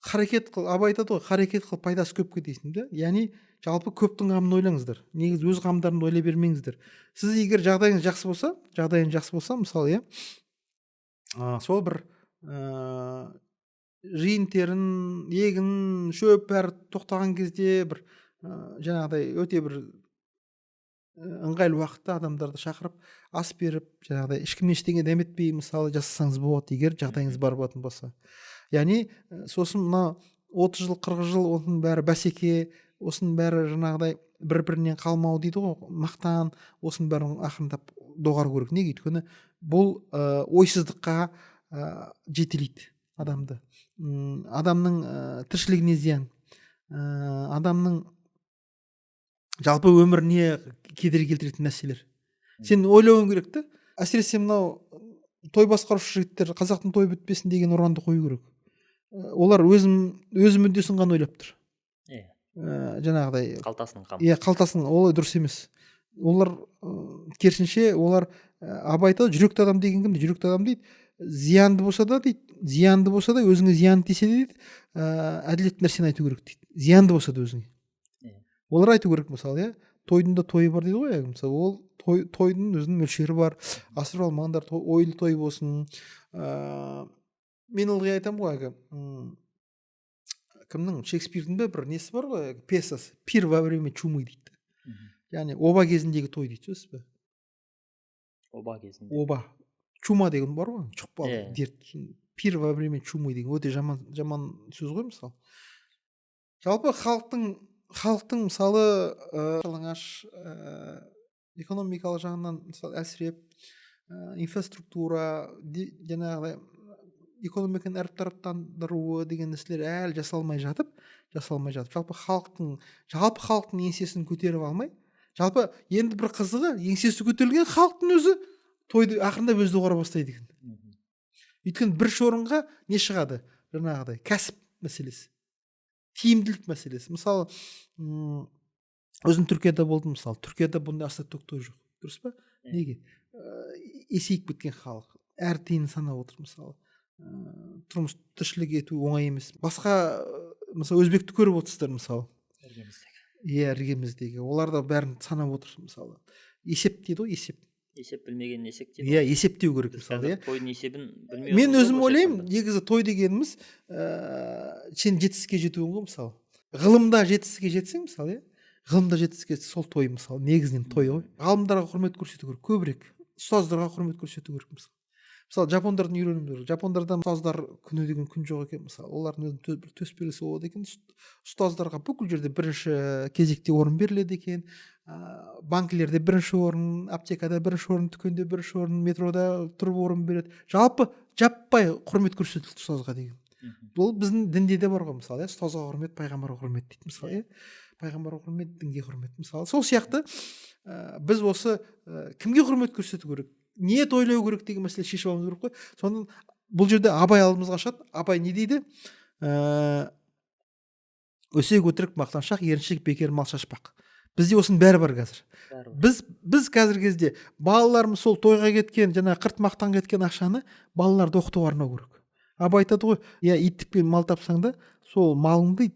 Харекет қыл, абай айтады ғой, харекет қыл, пайдасы көп кетесің де. Яғни жалпы көптің қамын ойлаңыздар. Негізі өз қамдарыңды ойлай бермеңіздер. Сіз егер жағдайыңыз жақсы болса, мысалы, сол бір жиын терін, егін, шөп бәрі тоқтаған кезде бір жаңағыдай өте бір ыңғайлы уақытта адамдарды шақырып ас беріп жаңағыдай ешкімнен ештеңе дәметпей мысалы жасасаңыз болады, егер жағдайыңыз бар болатын болса. Яғни сосын мына 30 жыл 40 жыл оның бәрі бәсеке, осының бәрі жаңағыдай бір бірінен қалмау дейді ғой, мақтан, осының бәрін ақырындап доғару керек. Неге? Өйткені бұл ойсыздыққа жетелейді адамды. Адамның тіршілігіне зиян, адамның жалпы өміріне кедергі келтіретін нәрселер. Сен ойлауың керек та. Әсіресе мынау той басқарушы жігіттер қазақтың той бітпесін деген ұранды қою керек. Олар өз мүддесін ғана ойлап тұр. Жаңағыдай қалтасының қамы. Қалтасының, олай дұрыс емес. Олар керісінше олар Абай айтады, жүректі адам деген кім дейді? Жүректі адам дейді, зиянды болса да өзіңе зиян тисе де дейді, әділетті нәрсені айту керек дейді. Зиянды болса да өзіңе. Олар айту керек, мысалы, тойдың да тойы бар дейді ғой, мысалы, ол тойдың өзінің мөлшері бар. Асырып алмаңдар, ойлы той болсын. Мен ылғи айтамын ғой, кімнің, Шекспирдің бір несі бар ғой, пьесасы, пир во время чумы дейді. Яғни оба кезіндегі той дейді, сөз бе? Оба кезінде. Оба. Чума деген бар ғой, жұқпалы дерт. Пир во время чумы деген өте жаман сөз ғой, мысалы. Жалпы халықтың мысалы жалаңаш экономикалық жағынан мысалы әсіреп инфраструктура, жаңағыдай экономиканы әртараптандыруы деген нәрселер әлі жасалмай жатып. Жалпы халықтың еңсесін көтеріп алмай, жалпы енді бір қызығы, еңсесі көтерілген халықтың өзі тойды ақырындап өзі доғара бастайды екен. Өйткені бірінші орынға не шығады? Жаңағыдай кәсіп мәселесі, тиімділік мәселесі. Мысалы, өзім Түркияда болдым, мысалы. Түркияда бұндай аса төк той жоқ. Дұрыс па? Неге? Есейіп кеткен халық. Әр тиынын санап отыр, мысалы. Тұрмыс тіршілік ету оңай емес. Басқа, мысалы, өзбекті көріп отырсыздар, мысалы. Іргеміздегі. Олар да бәрін санап отыр, мысалы. Есеп дейді ғой, есеп. Есеп білмеген есек дейді. Есептеу керек, мысалы. Тойдың есебін білмей. Мен өзім ойлаймын, негізі той дегеніміз сен жетістікке жетуің ғой, мысалы. Ғылымда жетістікке жетсең, мысалы, ғылымда жетістікке сол той, мысалы, негізінен той ғой. Ғалымдарға құрмет көрсету керек, көбірек. Ұстаздарға құрмет көрсету керек, мысалы. Мысалы, жапондардың үйренуі керек. Жапондарда ұстаздар күні деген күн жоқ екен, мысалы. Олардың өзінің бір төсбелгісі болады екен. Ұстаздарға бүкіл жерде бірінші кезекте орын беріледі екен. Банкілерде бірінші орын, аптекада бірінші орын, дүкенде бірінші орын, метрода тұрып орын береді. Жалпы жаппай құрмет көрсетілді ұстазға деген. Бұл біздің дінде де бар ғой, мысалы, ұстазға құрмет, пайғамбарға құрмет дейді, мысалы, пайғамбарға құрмет, дінге құрмет, мысалы. Сол сияқты біз осы кімге құрмет көрсету керек, ниет ойлау керек деген мәселе шешіп алуымыз керек қой. Сонда бұл жерде Абай алдымызға шығады. Абай не дейді? Өсек өтірік мақтаншақ, еріншек бекер мал шашпақ. Бізде осының бәрі бар қазір. Біз қазіргі кезде балаларымыз сол тойға кеткен, жаңа қырт мақтан кеткен ақшаны балаларды оқытуға арнау керек. Абай айтады ғой, иттікпен мал тапсаң да, сол малыңды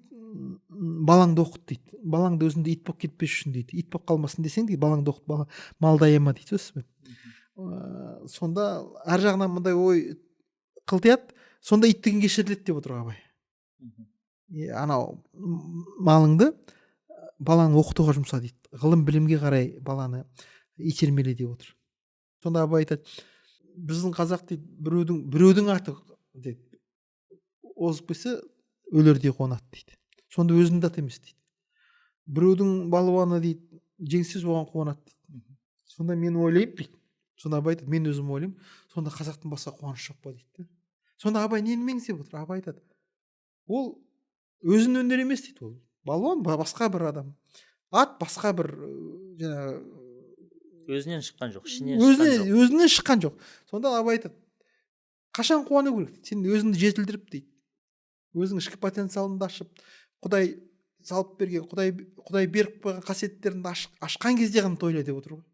балаңды оқыт дейді. Балаңды өзіңді ит болып кетпес үшін дейді. Ит болып қалмасын десең дейді, балаңды оқыт, малды аяма дейді, сөзсіз бе? Сонда ар жағынан мындай ой қылтияды, сонда иттігін кешіріледі деп отыр Абай. Анау малыңды баланы оқытуға жұмса дейді. Ғылым білімге қарай баланы итермеле деп отыр. Сонда Абай айтады, біздің қазақ дейді, біреудің аты дейді, озып кетсе өлердей қуанады дейді. Сонда өзінің аты емес дейді. Біреудің балуаны дейді, жеңсіз оған қуанады дейді. Сонда мен ойлаймын дейді. Сонда Абай айтады, мен өзім ойлаймын, сонда қазақтың басқа қуанышы жоқ па дейді. Сонда Абай нені меңзеп отыр? Абай айтады, ол өзінің өнер емес дейді, ол балуан басқа бір адам, ат басқа бір өзінен шыққан жоқ, өзінен шыққан жоқ. Сонда Абай айтады, қашан қуану керек? Сен өзіңді жетілдіріп дейді, өзің ішкі потенциалыңды ашып, Құдай салып берген, Құдай беріп қойған қасиеттеріңді ашқан кезде ғана тойла деп отыр ғой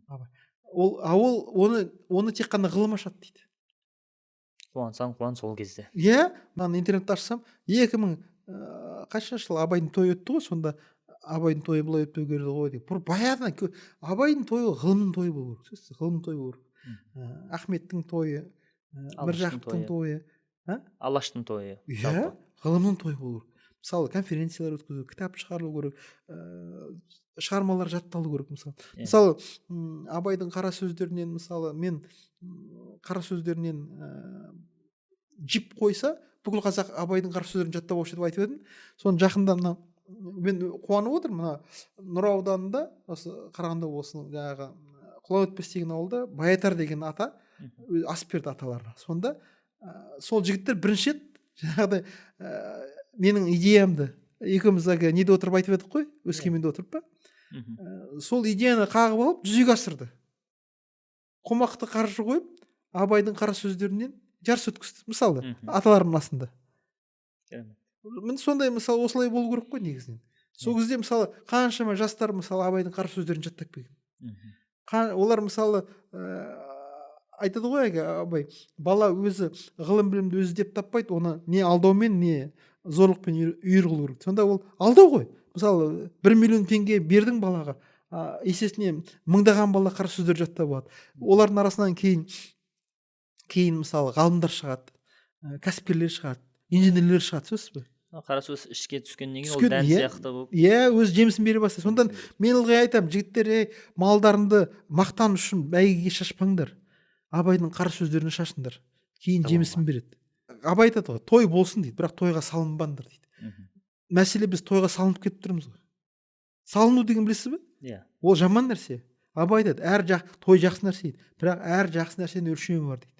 Абай. Оны тек қана ғылым ашады дейді. Қуансаң қуан сол кезде. Мен интернетті ашсам, 2000 қанша жыл Абайдың тойы өтті ғой, сонда Абайдың тойы былай өтпеу керек ғой деп. Баяғыдан Абайдың тойы ғылымның тойы болу керек. Ғылымның тойы болу керек. Ахметтің тойы, Міржақыптың тойы, Алаштың тойы. Ғылымның тойы болу керек. Мысалы, конференциялар өткізу, кітап шығарылу керек, шығармалар жатталу керек. Мысалы Абайдың қара сөздерінен, мысалы мен қара сөздерінен жіп қойса бүкіл қазақ Абайдың қара сөздерін жаттап алушы деп айтып едім. Соны жақында мына мен қуанып отырмын, мына Нұра ауданында, осы Қарағанды облысының жаңағы Құлаөтпес деген ауылда Баятар деген ата ас берді аталарына. Сонда сол жігіттер бірінші рет жаңағыдай менің идеямды екеуміз неде отырып айтып едік қой, Өскеменде отырып па, сол идеяны қағып алып жүзеге асырды. Қомақты қаржы қойып Абайдың қара сөздерінен жарыс өткізді, мысалы аталардың асында. Мен сондай, мысалы, осылай болу керек қой негізінен. Сол кезде мысалы қаншама жастар мысалы Абайдың қара сөздерін жаттап келген. Олар мысалы айтады ғой Абай, бала өзі ғылым білімді өзі деп таппайды, оны не алдаумен, не зорлықпен үйір қылу керек. Сонда ол алдау ғой. Мысалы 1 миллион теңге бердің балаға, есесіне мыңдаған бала қара сөздер жаттап алады. Олардың арасынан кейін мысалы ғалымдар шығады, кәсіпкерлер шығады, инженерлер шығады, сөзсіз бе? Қара сөз ішке түскеннен кейін ол дән сияқты болып. Иә, өз жемісін бере бастайды. Сонда мен ылғи айтамын, жігіттер, малдарыңды мақтан үшін бәйгеге шашпаңдар. Абайдың қара сөздеріне шашыңдар. Кейін жемісін береді. Абай айтады ғой, той болсын дейді, бірақ тойға салынбаңдар дейді. Мәселе біз тойға салынып кетіп тұрмыз ғой. Салыну деген білесіз бе? Иә. Ол жаман нәрсе. Абай айтады, той жақсы нәрсе дейді, бірақ әр жақсы нәрсенің өлшемі бар дейді.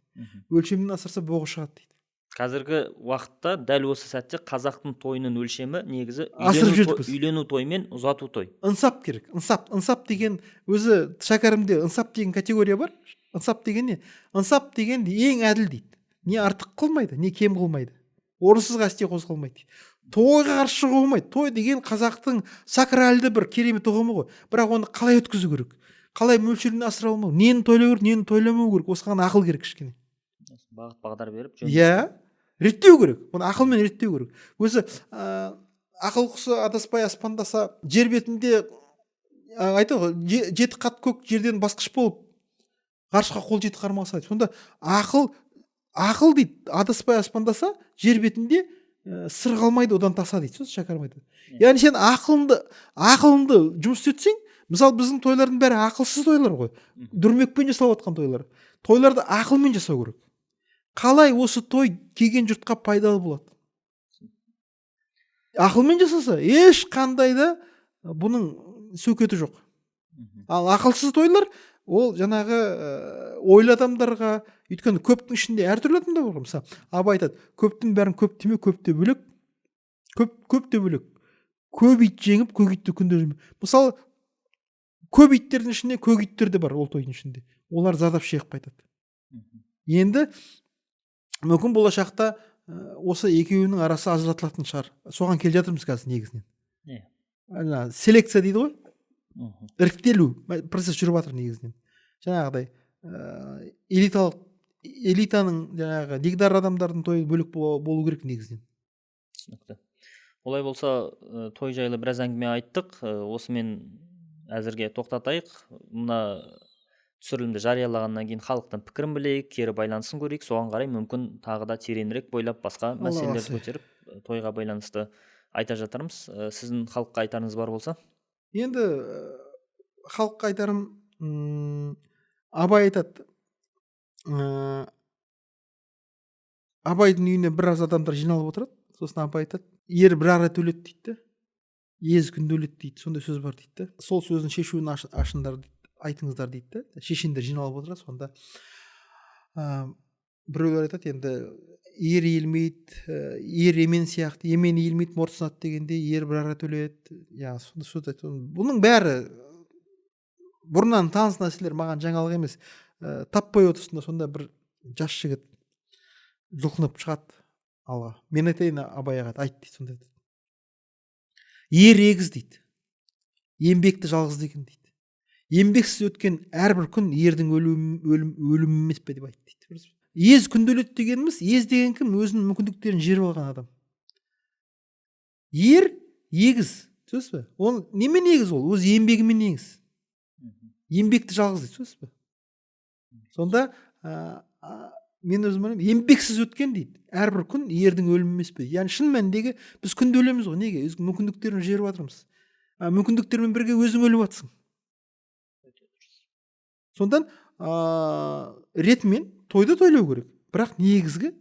Өлшемнен асырса боғы шығады дейді. Қазіргі уақытта дәл осы сәтте қазақтың тойының өлшемі негізі үйлену той мен ұзату той. Ынсап керек. Ынсап деген өзі шәкәрімде ынсап деген категория бар. Ынсап деген не? Ынсап деген ең әділ дейді. Не артық қылмайды, не кем қылмайды. Орынсызға істе қозғалмайды. Тойға қарсы шығу болмайды. Той деген қазақтың сакральды бір керемет ұғымы ғой. Бірақ оны қалай өткізу керек? Қалай мөлшерін асыра алмау? Нені тойлау керек, нені тойламау керек? Осыған ақыл керек кішкене. Бағыт бағдар беріп, иә, реттеу керек. Оны ақылмен реттеу керек. Өзі ақыл құсы адаспай аспандаса, жер бетінде айтады ғой, 7 қат көк жерден басқыш болып ғарышқа қол жеті қармаса. Сонда ақыл дейді, адаспай аспандаса, жер бетінде сыр қалмайды, одан таса дейді. Сөз шәкәрім айтады. Яғни сен ақылыңды жұмыс істетсең, мысалы біздің тойлардың бәрі ақылсыз тойлар ғой. Дүрмекпен жасалып жатқан тойлар. Тойларды ақылмен жасау керек. Қалай осы той келген жұртқа пайдалы болады? Ақылмен жасаса, ешқандай да бұның сөкеті жоқ. Ал ақылсыз тойлар, ол жаңағы ойлы адамдарға, өйткені көптің ішінде әртүрлі адамдар бар. Мысалы, Абай айтады, көптің бәрін көп деме, көп те бөлек. Көп те бөлек. Көп ит жеңіп, көк итті күнде жеме. Мысалы, көп иттердің ішінде көк иттер де бар ол тойдың ішінде. Олар зардап шегіп қайтады. Енді мүмкін болашақта осы екеуінің арасы ажыратылатын шығар. Соған келе жатырмыз қазір негізінен. Селекция дейді ғой. Іріктелу процесс жүріп жатыр негізінен. Жаңағыдай элитаның жаңағы дегдар адамдардың тойы бөлек болу керек негізінен. Түсінікті. Олай болса, той жайлы біраз әңгіме айттық. Осымен әзірге тоқтатайық. Мына түсірілімді жариялағаннан кейін халықтың пікірін білейік, кері байланысын көрейік. Соған қарай мүмкін тағы да тереңірек бойлап басқа мәселелерді көтеріп тойға байланысты айта жатармыз. Сіздің халыққа айтарыңыз бар болса? Енді халыққа айтарым, Абай айтады, Абайдың үйіне біраз адамдар жиналып отырады. Сосын Абай айтады, ер бір ара төледі дейді, ез күнде өледі дейді. Сондай сөз бар дейді. Сол сөздің шешуін ашыңдар дейді, айтыңыздар дейді. Шешендер жиналып отырады. Сонда біреулер айтады, енді ер иілмейді, ер емен сияқты, емен иілмейді, мұрт сынады дегенде ер бір ара төледі. Я, сонда сөз айтады. Бұның бәрі бұрыннан таныс нәрселер, маған жаңалық емес. Таппай отырсында сонда бір жас жігіт жұлқынып шығады алға. Мен айтайын Абайға, айт дейді. Сонда айтады, ер егіз дейді, еңбекті жалғыз екен дейді. Еңбексіз өткен әрбір күн ердің өлімі емес пе деп айтты дейді. Ез күнделет дегеніміз, ез деген кім? Өзінің мүмкіндіктерін жеріп алған адам. Ер егіз, сөз бе? Ол немен егіз ол? Өз еңбегімен егіз. Еңбекті жалғыз дейді, сөз бе? Сонда мен өзім ойлаймын, еңбексіз өткен дейді, әрбір күн ердің өлімі емес пе? Яғни шын мәніндегі біз күнде өлеміз ғой. Неге? Өз мүмкіндіктерін жеріп жатырмыз. мүмкіндіктермен бірге өзің өліп жатсың. Сондан ретімен тойды тойлау керек, бірақ негізгі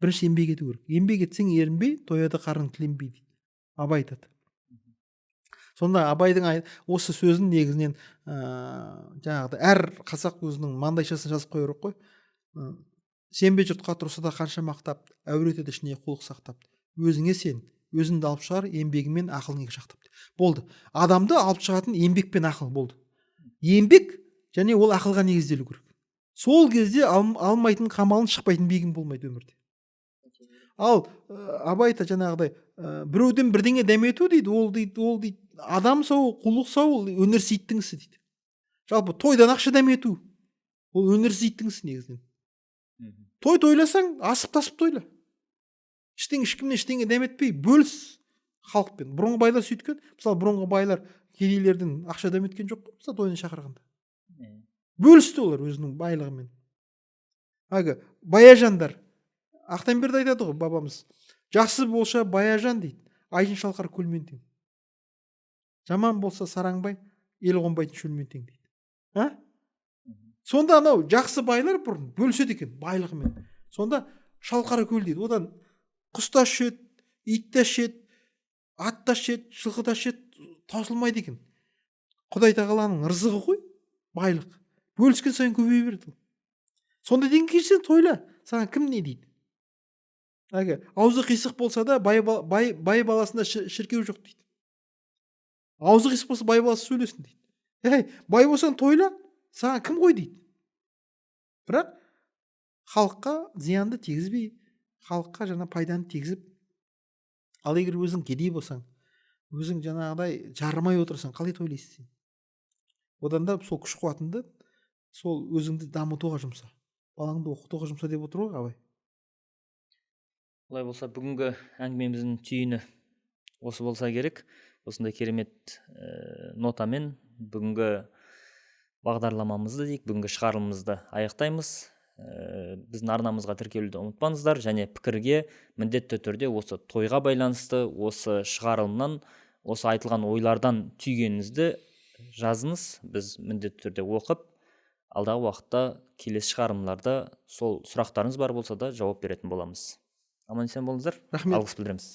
бірінші еңбек ету керек. Еңбек етсең ерінбей, тояды қарның тіленбей дейді. Абай айтады. Сонда Абайдың осы сөзін негізінен жаңағыдай әр қазақ өзінің маңдайшасын жазып қою керек қой. Сенбе жұртқа тұрса да қанша мақтап, әуретеді ішіне қулық сақтап. Өзіңе сен, өзіңді алып шығар, еңбегімен ақылың екі жақтап. Болды. Адамды алып шығатын еңбек пен ақыл болды. Еңбек және ол ақылға негізделу керек. Сол кезде алмайтын қамалын, шықпайтын бегің болмайды өмірде. Ал Абай та жаңағыдай біреуден бірдеңе дәмету дейді, ол дейді адам сау, құлық сау, өнерсейіттің ісі дейді. Жалпы тойдан ақша дәмету ол өнерсейіттің ісі негізінен. Той тойласаң, асып тасып тойла. Ешкімнен ештеңе дәметпей бөліс халықпен. Бұрынғы байлар сөйткен. Мысалы, бұрынғы байлар кедейлерден ақша дәметкен жоқ қой, мысалы тойына шақырғанда. Бөлісті олар өзінің байлығымен. Баяжандар. Ақтанберді айтады ғой бабамыз. Жақсы болса баяжан дейді, айшын шалқар көлмен тең. Жаман болса сараңбай, ел қонбайтын шөлмен тең дейді. Сонда анау жақсы байлар бұрын бөліседі екен байлығымен. Сонда шалқар көл дейді. Одан құс та ішеді, ит та ішеді, ат та ішеді, жылқы та ішеді, таусылмайды екен. Құдай тағаланың ырзығы ғой, байлық. Бөліскен сайын көбейе береді. Сонда деген кезде тойла, саған кім не дейді? Аузы қисық болса да бай баласында шіркеу жоқ дейді. Аузы қисық болса бай баласы сөйлесін дейді. Бай болсаң тойла, саған кім қой дейді. Бірақ халыққа зиянды тегізбей, халыққа жаңа пайданы тегізіп, ал егер өзің кедей болсаң, өзің жаңағыдай жарымай отырсаң, қалай тойлайсың сен? Одан да сол күш қуатыңды сол өзіңді дамытуға жұмса, балаңды оқытуға жұмса деп отыр ғой Абай. Олай болса, бүгінгі әңгімеміздің түйіні осы болса керек. Осындай керемет нотамен бүгінгі бағдарламамызды дейік, бүгінгі шығарылымымызды аяқтаймыз. Біздің арнамызға тіркелуді ұмытпаңыздар, және пікірге міндетті түрде осы тойға байланысты, осы шығарылымнан, осы айтылған ойлардан түйгеніңізді жазыңыз. Біз міндетті түрде оқып, алдағы уақытта келесі шығарылымдарда сол сұрақтарыңыз бар болса да жауап беретін боламыз. Аман есен болыңыздар. Рахмет. Алғыс білдіреміз.